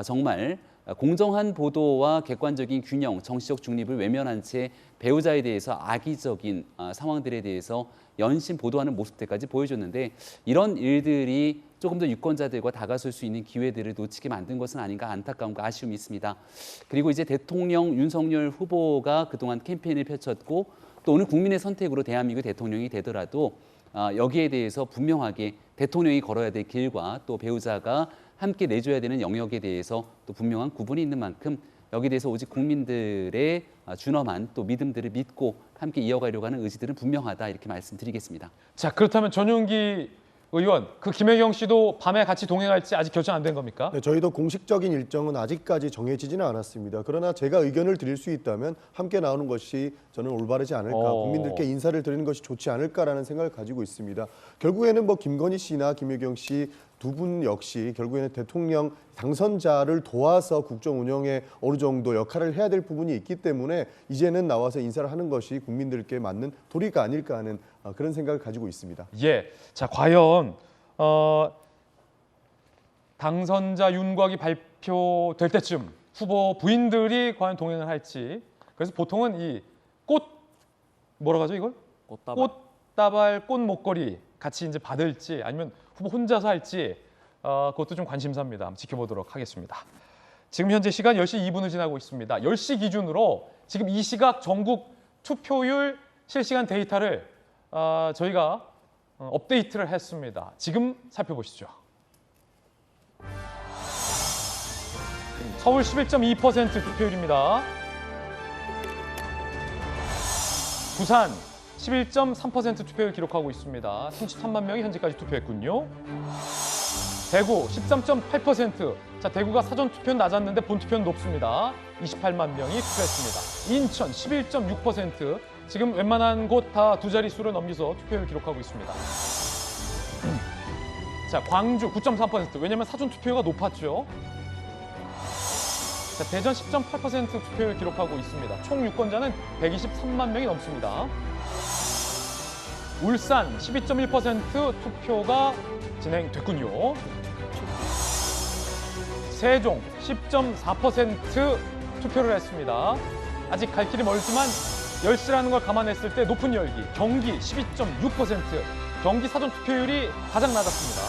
정말 공정한 보도와 객관적인 균형, 정치적 중립을 외면한 채 배우자에 대해서 악의적인 상황들에 대해서 연신 보도하는 모습들까지 보여줬는데, 이런 일들이 조금 더 유권자들과 다가설 수 있는 기회들을 놓치게 만든 것은 아닌가 안타까움과 아쉬움이 있습니다. 그리고 이제 대통령 윤석열 후보가 그동안 캠페인을 펼쳤고 또 오늘 국민의 선택으로 대한민국 대통령이 되더라도 여기에 대해서 분명하게 대통령이 걸어야 될 길과 또 배우자가 함께 내줘야 되는 영역에 대해서 또 분명한 구분이 있는 만큼 여기에 대해서 오직 국민들의 준엄한 또 믿음들을 믿고 함께 이어가려고 하는 의지들은 분명하다, 이렇게 말씀드리겠습니다. 자, 그렇다면 전용기 의원, 김혜경 씨도 밤에 같이 동행할지 아직 결정 안 된 겁니까? 네, 저희도 공식적인 일정은 아직까지 정해지지는 않았습니다. 그러나 제가 의견을 드릴 수 있다면 함께 나오는 것이 저는 올바르지 않을까, 국민들께 인사를 드리는 것이 좋지 않을까라는 생각을 가지고 있습니다. 결국에는 김건희 씨나 김혜경 씨 두 분 역시 결국에는 대통령 당선자를 도와서 국정 운영에 어느 정도 역할을 해야 될 부분이 있기 때문에 이제는 나와서 인사를 하는 것이 국민들께 맞는 도리가 아닐까 하는 그런 생각을 가지고 있습니다. 예, 자 과연 당선자 윤곽이 발표될 때쯤 후보 부인들이 과연 동행을 할지. 그래서 보통은 이 뭐라고 하죠 이걸? 꽃다발, 꽃 목걸이 같이 이제 받을지 아니면 후보 혼자서 할지 그것도 좀 관심사입니다. 한번 지켜보도록 하겠습니다. 지금 현재 시간 10시 2분을 지나고 있습니다. 10시 기준으로 지금 이 시각 전국 투표율 실시간 데이터를 저희가 업데이트를 했습니다. 지금 살펴보시죠. 서울 11.2% 투표율입니다. 부산 11.3% 투표율 기록하고 있습니다. 33만 명이 현재까지 투표했군요. 대구 13.8%. 자, 대구가 사전 투표는 낮았는데 본 투표는 높습니다. 28만 명이 투표했습니다. 인천 11.6%. 지금 웬만한 곳 다 두 자릿수를 넘겨서 투표율 기록하고 있습니다. 자, 광주 9.3%. 왜냐면 사전 투표가 높았죠. 자, 대전 10.8% 투표율 기록하고 있습니다. 총 유권자는 123만 명이 넘습니다. 울산 12.1% 투표가 진행됐군요. 세종 10.4% 투표를 했습니다. 아직 갈 길이 멀지만 10시라는 걸 감안했을 때 높은 열기. 경기 12.6%. 경기 사전 투표율이 가장 낮았습니다.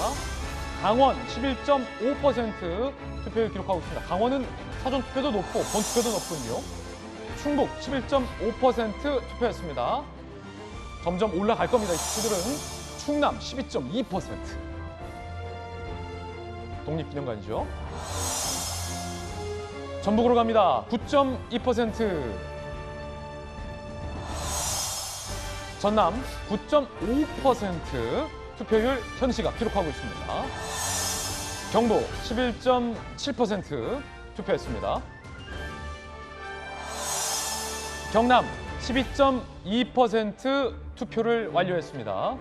강원 11.5% 투표율 기록하고 있습니다. 강원은 사전 투표도 높고 본 투표도 높군요. 충북 11.5% 투표했습니다. 점점 올라갈 겁니다. 이 수치들은. 충남 12.2%. 독립기념관이죠. 전북으로 갑니다. 9.2%. 전남 9.5% 투표율 현 시각 기록하고 있습니다. 경북 11.7% 투표했습니다. 경남 12.2% 투표를 완료했습니다.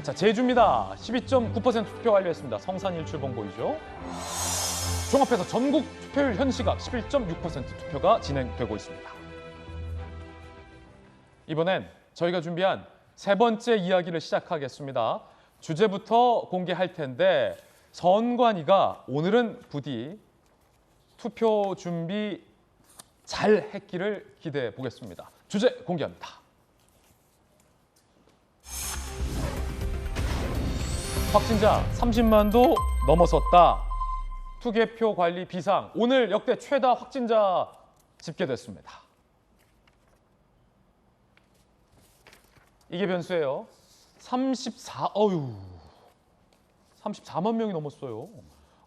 자, 제주입니다. 12.9% 투표 완료했습니다. 성산 일출봉 보이죠? 종합해서 전국 투표율 현 시각 11.6% 투표가 진행되고 있습니다. 이번엔 저희가 준비한 세 번째 이야기를 시작하겠습니다. 주제부터 공개할 텐데 선관위가 오늘은 부디 투표 준비 잘 했기를 기대해 보겠습니다. 주제 공개합니다. 확진자 30만도 넘어섰다. 투개표 관리 비상. 오늘 역대 최다 확진자 집계됐습니다. 이게 변수예요. 34만 명이 넘었어요.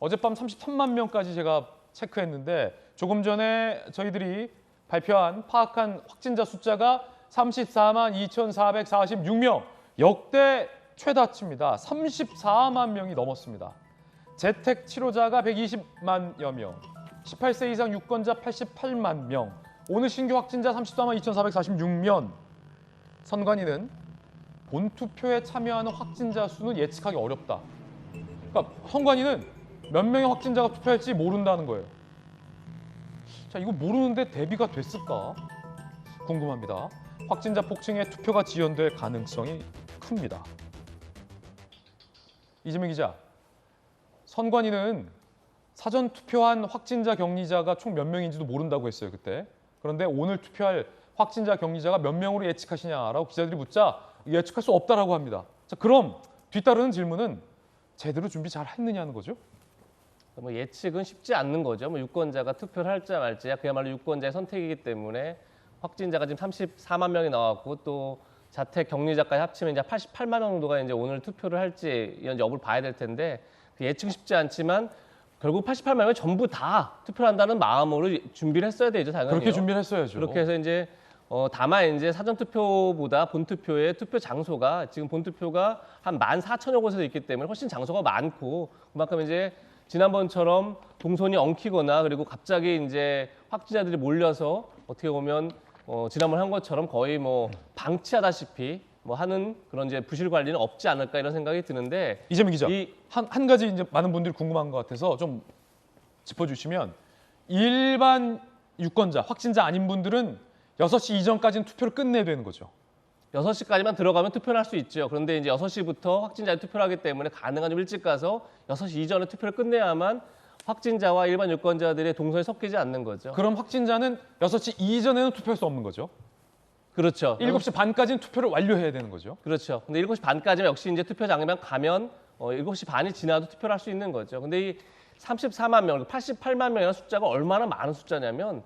어젯밤 33만 명까지 제가 체크했는데 조금 전에 저희들이 파악한 확진자 숫자가 34만 2,446명. 역대 최다치입니다. 34만 명이 넘었습니다. 재택 치료자가 120만여 명, 18세 이상 유권자 88만 명, 오늘 신규 확진자 34만 2,446명. 선관위는 본투표에 참여하는 확진자 수는 예측하기 어렵다. 그러니까 선관위는 몇 명의 확진자가 투표할지 모른다는 거예요. 자, 이거 모르는데 대비가 됐을까? 궁금합니다. 확진자 폭증에 투표가 지연될 가능성이 큽니다. 이재명 기자, 선관위는 사전 투표한 확진자 격리자가 총 몇 명인지도 모른다고 했어요, 그때. 그런데 오늘 투표할 확진자 격리자가 몇 명으로 예측하시냐라고 기자들이 묻자 예측할 수 없다라고 합니다. 자, 그럼 뒤따르는 질문은 제대로 준비 잘 했느냐는 거죠? 뭐 예측은 쉽지 않는 거죠. 뭐 유권자가 투표를 할지 말지야 그야말로 유권자의 선택이기 때문에 확진자가 지금 34만 명이 나왔고 또 자택 격리자까지 합치면 이제 88만 명 정도가 이제 오늘 투표를 할지 이런 여부를 봐야 될 텐데 예측은 쉽지 않지만 결국 88만 명이 전부 다 투표를 한다는 마음으로 준비를 했어야 되죠, 당연히. 그렇게 준비를 했어야죠. 그렇게 해서 이제 다만 이제 사전 투표보다 본 투표의 투표 장소가 지금 본 투표가 한 14,000여 곳에서 있기 때문에 훨씬 장소가 많고 그만큼 이제 지난번처럼 동선이 엉키거나 그리고 갑자기 이제 확진자들이 몰려서 어떻게 보면 지난번 한 것처럼 거의 뭐 방치하다시피 뭐 하는 그런 이제 부실 관리는 없지 않을까 이런 생각이 드는데 이재명 기자, 한 가지 이제 많은 분들이 궁금한 것 같아서 좀 짚어주시면 일반 유권자, 확진자 아닌 분들은 6시 이전까지는 투표를 끝내야 되는 거죠. 6시까지만 들어가면 투표를 할 수 있죠. 그런데 이제 6시부터 확진자에 투표를 하기 때문에 가능한 좀 일찍 가서 6시 이전에 투표를 끝내야만 확진자와 일반 유권자들의 동선이 섞이지 않는 거죠. 그럼 확진자는 6시 이전에는 투표할 수 없는 거죠? 그렇죠. 7시 반까지는 투표를 완료해야 되는 거죠? 그렇죠. 근데 7시 반까지면 역시 이제 투표장에만 가면 7시 반이 지나도 투표를 할 수 있는 거죠. 근데 이 34만 명, 88만 명이라는 숫자가 얼마나 많은 숫자냐면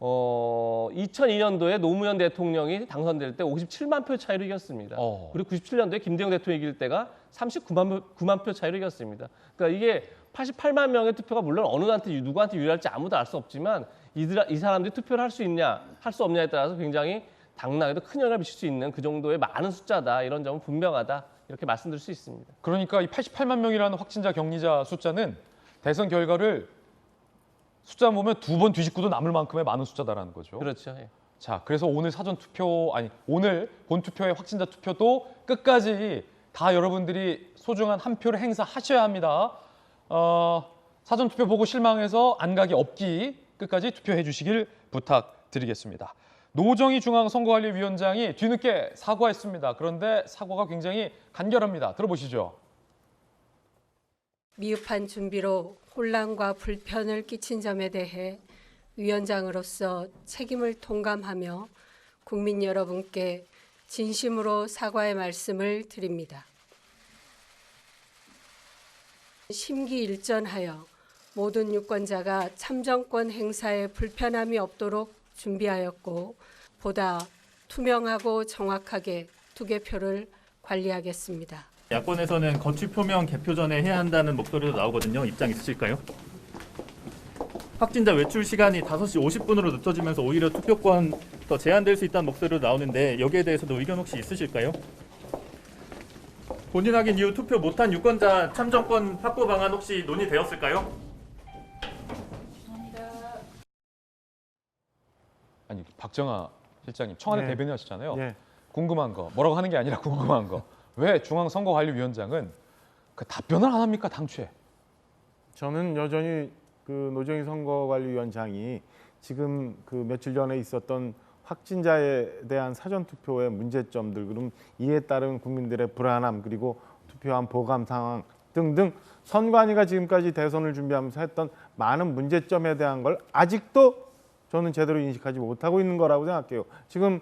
2002년도에 노무현 대통령이 당선될 때 57만 표 차이로 이겼습니다. 그리고 97년도에 김대중 대통령이 이길 때가 39만 표 차이로 이겼습니다. 그러니까 이게 88만 명의 투표가 물론 어느 누구한테 유리할지 아무도 알 수 없지만 이 사람들이 투표를 할 수 있냐, 할 수 없냐에 따라서 굉장히 당락에도 큰 영향을 미칠 수 있는 그 정도의 많은 숫자다. 이런 점은 분명하다. 이렇게 말씀드릴 수 있습니다. 그러니까 이 88만 명이라는 확진자 격리자 숫자는 대선 결과를 숫자 보면 2번 뒤집고도 남을 만큼의 많은 숫자다라는 거죠. 그렇죠. 예. 자, 그래서 오늘 오늘 본 투표의 확진자 투표도 끝까지 다 여러분들이 소중한 한 표를 행사하셔야 합니다. 사전 투표 보고 실망해서 안 가기 없기 끝까지 투표해 주시길 부탁드리겠습니다. 노정희 중앙선거관리위원장이 뒤늦게 사과했습니다. 그런데 사과가 굉장히 간결합니다. 들어보시죠. 미흡한 준비로 혼란과 불편을 끼친 점에 대해 위원장으로서 책임을 통감하며 국민 여러분께 진심으로 사과의 말씀을 드립니다. 심기일전하여 모든 유권자가 참정권 행사에 불편함이 없도록 준비하였고 보다 투명하고 정확하게 투개표를 관리하겠습니다. 야권에서는 거취표명 개표 전에 해야 한다는 목소리도 나오거든요. 입장 있으실까요? 확진자 외출 시간이 5시 50분으로 늦춰지면서 오히려 투표권 더 제한될 수 있다는 목소리도 나오는데 여기에 대해서도 의견 혹시 있으실까요? 본인 확인 이후 투표 못한 유권자 참정권 확보 방안 혹시 논의되었을까요? 아니 박정아 실장님 청와대 네. 대변인하시잖아요. 네. 궁금한 거 뭐라고 하는 게 아니라 궁금한 거 왜 중앙선거관리위원장은 그 답변을 안 합니까 당초에? 저는 여전히 그 노정희 선거관리위원장이 지금 그 며칠 전에 있었던 확진자에 대한 사전투표의 문제점들, 그럼 이에 따른 국민들의 불안함, 그리고 투표함 보관 상황 등등 선관위가 지금까지 대선을 준비하면서 했던 많은 문제점에 대한 걸 아직도 저는 제대로 인식하지 못하고 있는 거라고 생각해요. 지금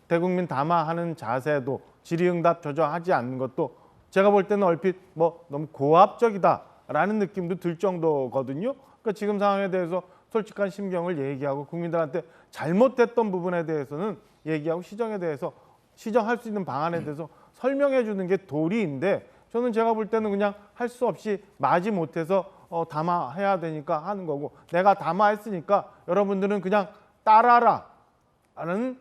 대국민 담화하는 자세도 질의응답 저조하지 않는 것도 제가 볼 때는 얼핏 뭐 너무 고압적이다라는 느낌도 들 정도거든요. 그러니까 지금 상황에 대해서 솔직한 심경을 얘기하고 국민들한테 잘못됐던 부분에 대해서는 얘기하고 시정에 대해서 시정할 수 있는 방안에 대해서 설명해 주는 게 도리인데 저는 제가 볼 때는 그냥 할 수 없이 마지 못해서 담화해야 되니까 하는 거고 내가 담화했으니까 여러분들은 그냥 따라라 라는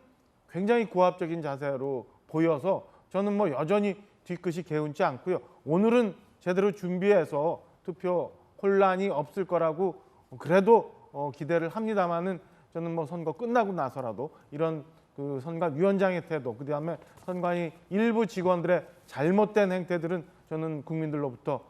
굉장히 고압적인 자세로 보여서 저는 뭐 여전히 뒤끝이 개운치 않고요. 오늘은 제대로 준비해서 투표 혼란이 없을 거라고 그래도 기대를 합니다만은 저는 뭐 선거 끝나고 나서라도 이런 그 선관위원장의 태도, 그다음에 선관위 일부 직원들의 잘못된 행태들은 저는 국민들로부터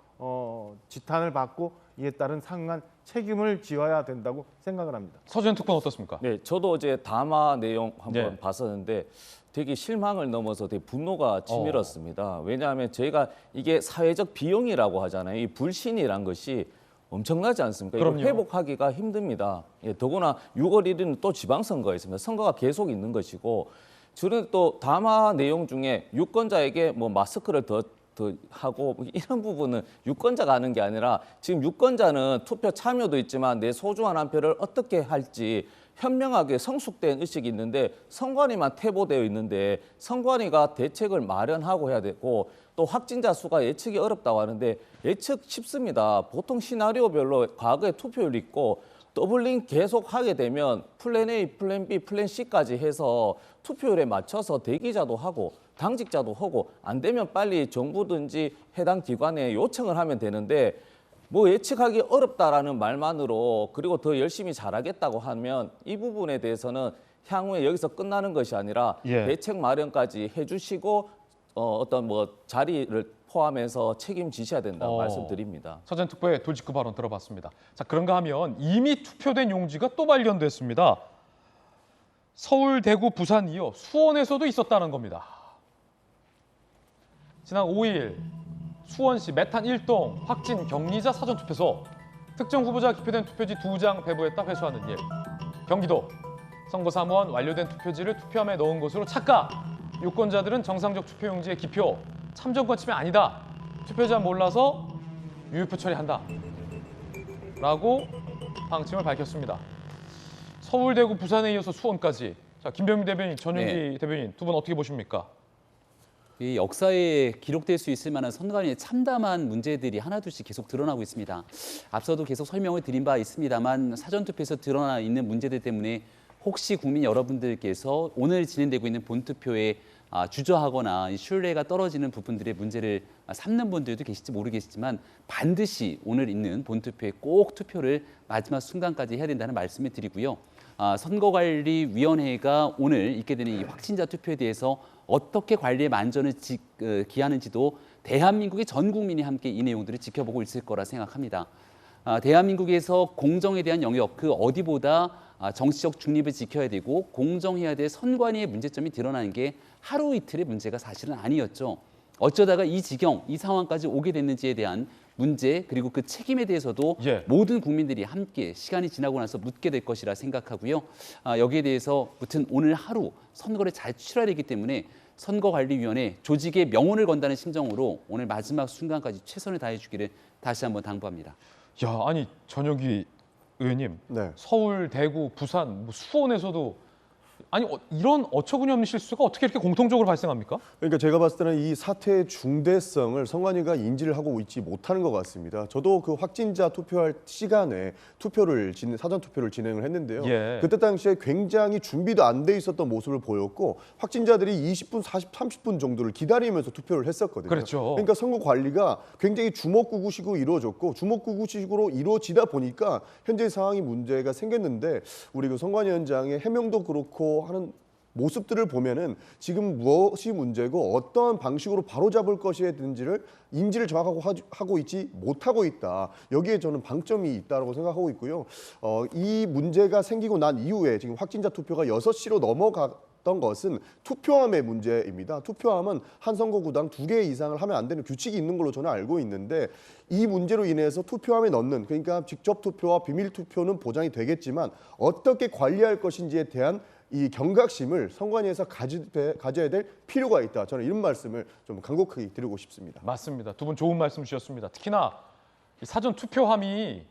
지탄을 받고 이에 따른 상응한 책임을 지어야 된다고 생각을 합니다. 서재현 특보는 어떻습니까? 네, 저도 어제 담화 내용 한번 네. 봤었는데 되게 실망을 넘어서 되게 분노가 치밀었습니다. 왜냐하면 저희가 이게 사회적 비용이라고 하잖아요. 이 불신이란 것이 엄청나지 않습니까? 이거 회복하기가 힘듭니다. 예, 더구나 6월 1일은 또 지방선거가 있습니다. 선거가 계속 있는 것이고 저는 또 담화 내용 중에 유권자에게 뭐 마스크를 더 하고 이런 부분은 유권자가 하는 게 아니라 지금 유권자는 투표 참여도 있지만 내 소중한 한 표를 어떻게 할지 현명하게 성숙된 의식이 있는데 선관위만 퇴보되어 있는데 선관위가 대책을 마련하고 해야 되고 또 확진자 수가 예측이 어렵다고 하는데 예측 쉽습니다. 보통 시나리오별로 과거에 투표율이 있고 더블링 계속 하게 되면 플랜 A, 플랜 B, 플랜 C까지 해서 투표율에 맞춰서 대기자도 하고 당직자도 하고 안 되면 빨리 정부든지 해당 기관에 요청을 하면 되는데 뭐 예측하기 어렵다라는 말만으로 그리고 더 열심히 잘하겠다고 하면 이 부분에 대해서는 향후에 여기서 끝나는 것이 아니라 대책 마련까지 해주시고 어떤 뭐 자리를 포함해서 책임지셔야 된다고 말씀드립니다. 서재현 특보의 돌직구 발언 들어봤습니다. 자, 그런가 하면 이미 투표된 용지가 또 발견됐습니다. 서울, 대구, 부산 이어 수원에서도 있었다는 겁니다. 지난 5일 수원시 메탄 1동 확진 격리자 사전투표소 특정 후보자 기표된 투표지 2장 배부했다 회수하는 일. 경기도 선거사무원 완료된 투표지를 투표함에 넣은 것으로 착각. 유권자들은 정상적 투표용지에 기표. 참정권 침해 아니다. 투표자 몰라서 유효표 처리한다. 라고 방침을 밝혔습니다. 서울, 대구, 부산에 이어서 수원까지. 자, 김병민 대변인, 전윤기 대변인 두 분 어떻게 보십니까? 이 역사에 기록될 수 있을 만한 선관위의 참담한 문제들이 하나둘씩 계속 드러나고 있습니다. 앞서도 계속 설명을 드린 바 있습니다만 사전투표에서 드러나 있는 문제들 때문에 혹시 국민 여러분들께서 오늘 진행되고 있는 본투표에 주저하거나 신뢰가 떨어지는 부분들의 문제를 삼는 분들도 계실지 모르겠지만 반드시 오늘 있는 본투표에 꼭 투표를 마지막 순간까지 해야 된다는 말씀을 드리고요. 선거관리위원회가 오늘 있게 되는 이 확진자 투표에 대해서 어떻게 관리에 만전을 기하는지도 대한민국의 전 국민이 함께 이 내용들을 지켜보고 있을 거라 생각합니다. 대한민국에서 공정에 대한 영역 그 어디보다 정치적 중립을 지켜야 되고 공정해야 될 선관위의 문제점이 드러나는 게 하루 이틀의 문제가 사실은 아니었죠. 어쩌다가 이 지경, 이 상황까지 오게 됐는지에 대한 문제 그리고 그 책임에 대해서도 모든 국민들이 함께 시간이 지나고 나서 묻게 될 것이라 생각하고요. 여기에 대해서 무튼 오늘 하루 선거를 잘 치러야 되기 때문에 선거관리위원회 조직의 명운을 건다는 심정으로 오늘 마지막 순간까지 최선을 다해 주기를 다시 한번 당부합니다. 야, 아니 전혁기 의원님, 네. 서울, 대구, 부산, 뭐 수원에서도 아니 이런 어처구니없는 실수가 어떻게 이렇게 공통적으로 발생합니까? 그러니까 제가 봤을 때는 이 사태의 중대성을 선관위가 인지를 하고 있지 못하는 것 같습니다. 저도 그 확진자 투표할 시간에 사전 투표를 진행을 했는데요. 예. 그때 당시에 굉장히 준비도 안 돼 있었던 모습을 보였고 확진자들이 20분, 30분 정도를 기다리면서 투표를 했었거든요. 그렇죠. 그러니까 선거 관리가 굉장히 주먹구구식으로 이루어졌고 주먹구구식으로 이루어지다 보니까 현재 상황이 문제가 생겼는데 우리 그 선관위원장의 해명도 그렇고 하는 모습들을 보면은 지금 무엇이 문제고 어떠한 방식으로 바로잡을 것이든지를 인지를 정확하게 하고 있지 못하고 있다. 여기에 저는 방점이 있다고 생각하고 있고요. 이 문제가 생기고 난 이후에 지금 확진자 투표가 6시로 넘어갔던 것은 투표함의 문제입니다. 투표함은 한 선거구당 2개 이상을 하면 안 되는 규칙이 있는 걸로 저는 알고 있는데 이 문제로 인해서 투표함에 넣는 그러니까 직접 투표와 비밀 투표는 보장이 되겠지만 어떻게 관리할 것인지에 대한 이 경각심을 선관위에서 가져야 될 필요가 있다. 저는 이런 말씀을 좀 간곡하게 드리고 싶습니다. 맞습니다. 두 분 좋은 말씀 주셨습니다. 특히나 이 사전 투표함이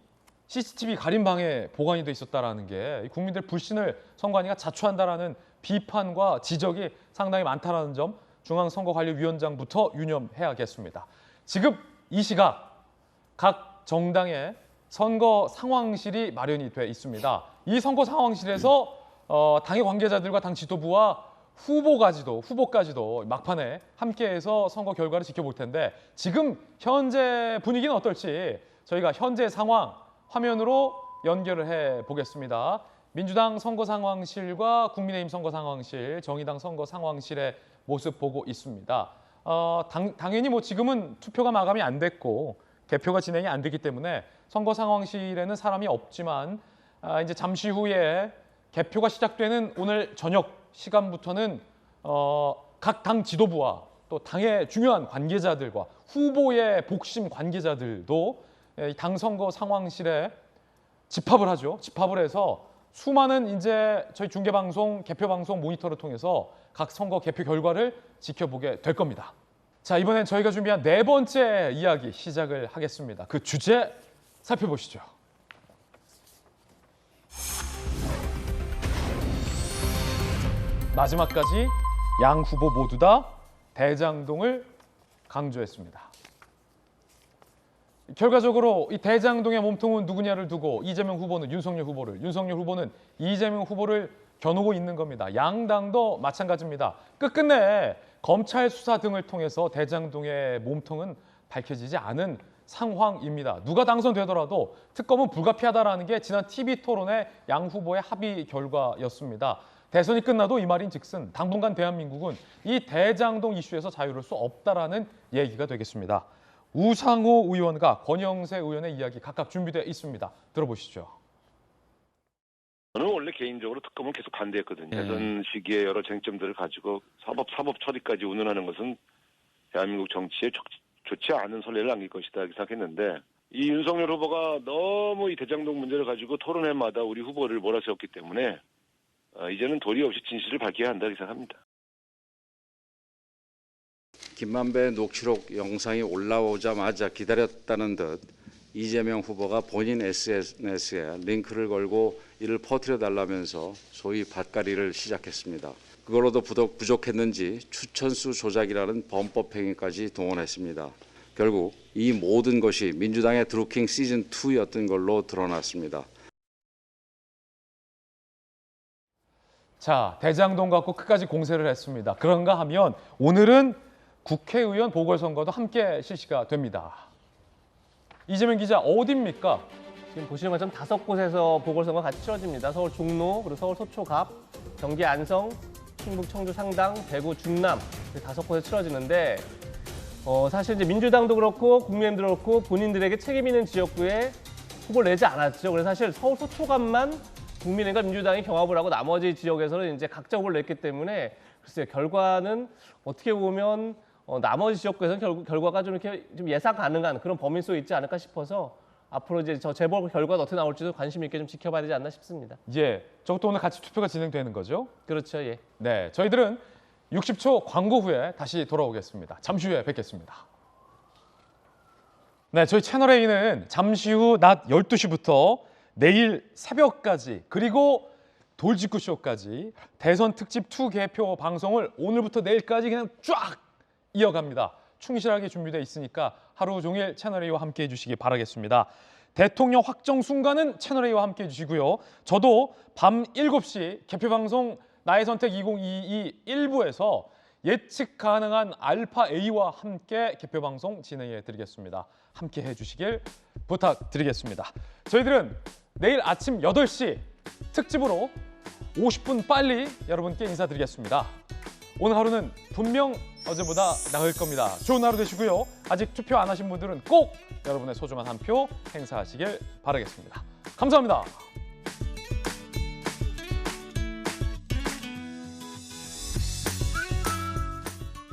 CCTV 가림방에 보관이 돼 있었다라는 게 국민들 불신을 선관위가 자초한다라는 비판과 지적이 상당히 많다라는 점 중앙선거관리위원장부터 유념해야겠습니다. 지금 이 시각 각 정당의 선거 상황실이 마련이 돼 있습니다. 이 선거 상황실에서 당의 관계자들과 당 지도부와 후보까지도 막판에 함께해서 선거 결과를 지켜볼 텐데 지금 현재 분위기는 어떨지 저희가 현재 상황 화면으로 연결을 해보겠습니다. 민주당 선거 상황실과 국민의힘 선거 상황실, 정의당 선거 상황실의 모습 보고 있습니다. 당연히 뭐 지금은 투표가 마감이 안 됐고 개표가 진행이 안 됐기 때문에 선거 상황실에는 사람이 없지만 이제 잠시 후에 개표가 시작되는 오늘 저녁 시간부터는 각 당 지도부와 또 당의 중요한 관계자들과 후보의 복심 관계자들도 당 선거 상황실에 집합을 하죠. 집합을 해서 수많은 이제 저희 중계방송, 개표방송 모니터를 통해서 각 선거 개표 결과를 지켜보게 될 겁니다. 자, 이번엔 저희가 준비한 4번째 이야기 시작을 하겠습니다. 그 주제 살펴보시죠. 마지막까지 양 후보 모두 다 대장동을 강조했습니다. 결과적으로 이 대장동의 몸통은 누구냐를 두고 이재명 후보는 윤석열 후보를, 윤석열 후보는 이재명 후보를 겨누고 있는 겁니다. 양당도 마찬가지입니다. 끝끝내 검찰 수사 등을 통해서 대장동의 몸통은 밝혀지지 않은 상황입니다. 누가 당선되더라도 특검은 불가피하다라는 게 지난 TV토론의 양 후보의 합의 결과였습니다. 대선이 끝나도 이 말인즉슨 당분간 대한민국은 이 대장동 이슈에서 자유로울 수 없다라는 얘기가 되겠습니다. 우상호 의원과 권영세 의원의 이야기 각각 준비되어 있습니다. 들어보시죠. 저는 원래 개인적으로 특검을 계속 반대했거든요. 대선 시기에 여러 쟁점들을 가지고 사법 처리까지 운운하는 것은 대한민국 정치에 좋지 않은 선례를 남길 것이다 이렇게 생각했는데 이 윤석열 후보가 너무 이 대장동 문제를 가지고 토론회마다 우리 후보를 몰아세웠기 때문에 이제는 도리 없이 진실을 밝혀야 한다 이렇게 생각합니다. 김만배 녹취록 영상이 올라오자마자 기다렸다는 듯 이재명 후보가 본인 SNS에 링크를 걸고 이를 퍼뜨려달라면서 소위 밭갈이를 시작했습니다. 그걸로도 부족했는지 추천수 조작이라는 범법 행위까지 동원했습니다. 결국 이 모든 것이 민주당의 드루킹 시즌2였던 걸로 드러났습니다. 자, 대장동 갖고 끝까지 공세를 했습니다. 그런가 하면 오늘은 국회의원 보궐선거도 함께 실시가 됩니다. 이재명 기자, 어디입니까? 지금 보시는 것처럼 5곳에서 보궐선거 같이 치러집니다. 서울 종로, 그리고 서울 서초갑, 경기 안성, 충북 청주 상당, 대구 중남 5곳에 치러지는데 사실 이제 민주당도 그렇고 국민의힘도 그렇고 본인들에게 책임 있는 지역구에 후보를 내지 않았죠. 그래서 사실 서울 서초갑만 국민의힘과 민주당이 경합을 하고 나머지 지역에서는 이제 각자 후보를 냈기 때문에 글쎄요, 결과는 어떻게 보면 나머지 지역구에서는 결과가 좀 이렇게 좀 예상 가능한 그런 범위 속에 있지 않을까 싶어서 앞으로 이제 저 재보궐 결과가 어떻게 나올지도 관심 있게 좀 지켜봐야 되지 않나 싶습니다. 예, 저것도 오늘 같이 투표가 진행되는 거죠? 그렇죠, 예. 네, 저희들은 60초 광고 후에 다시 돌아오겠습니다. 잠시 후에 뵙겠습니다. 네, 저희 채널A는 잠시 후 낮 12시부터 내일 새벽까지 그리고 돌직구쇼까지 대선 특집 2 개표 방송을 오늘부터 내일까지 그냥 쫙 이어갑니다. 충실하게 준비되어 있으니까 하루 종일 채널A와 함께 해주시기 바라겠습니다. 대통령 확정 순간은 채널A와 함께 해주시고요. 저도 밤 7시 개표방송 나의 선택 2022 1부에서 예측 가능한 알파A와 함께 개표방송 진행해 드리겠습니다. 함께 해주시길 부탁드리겠습니다. 저희들은 내일 아침 8시 특집으로 50분 빨리 여러분께 인사드리겠습니다. 오늘 하루는 분명 어제보다 나을 겁니다. 좋은 하루 되시고요. 아직 투표 안 하신 분들은 꼭 여러분의 소중한 한 표 행사하시길 바라겠습니다. 감사합니다.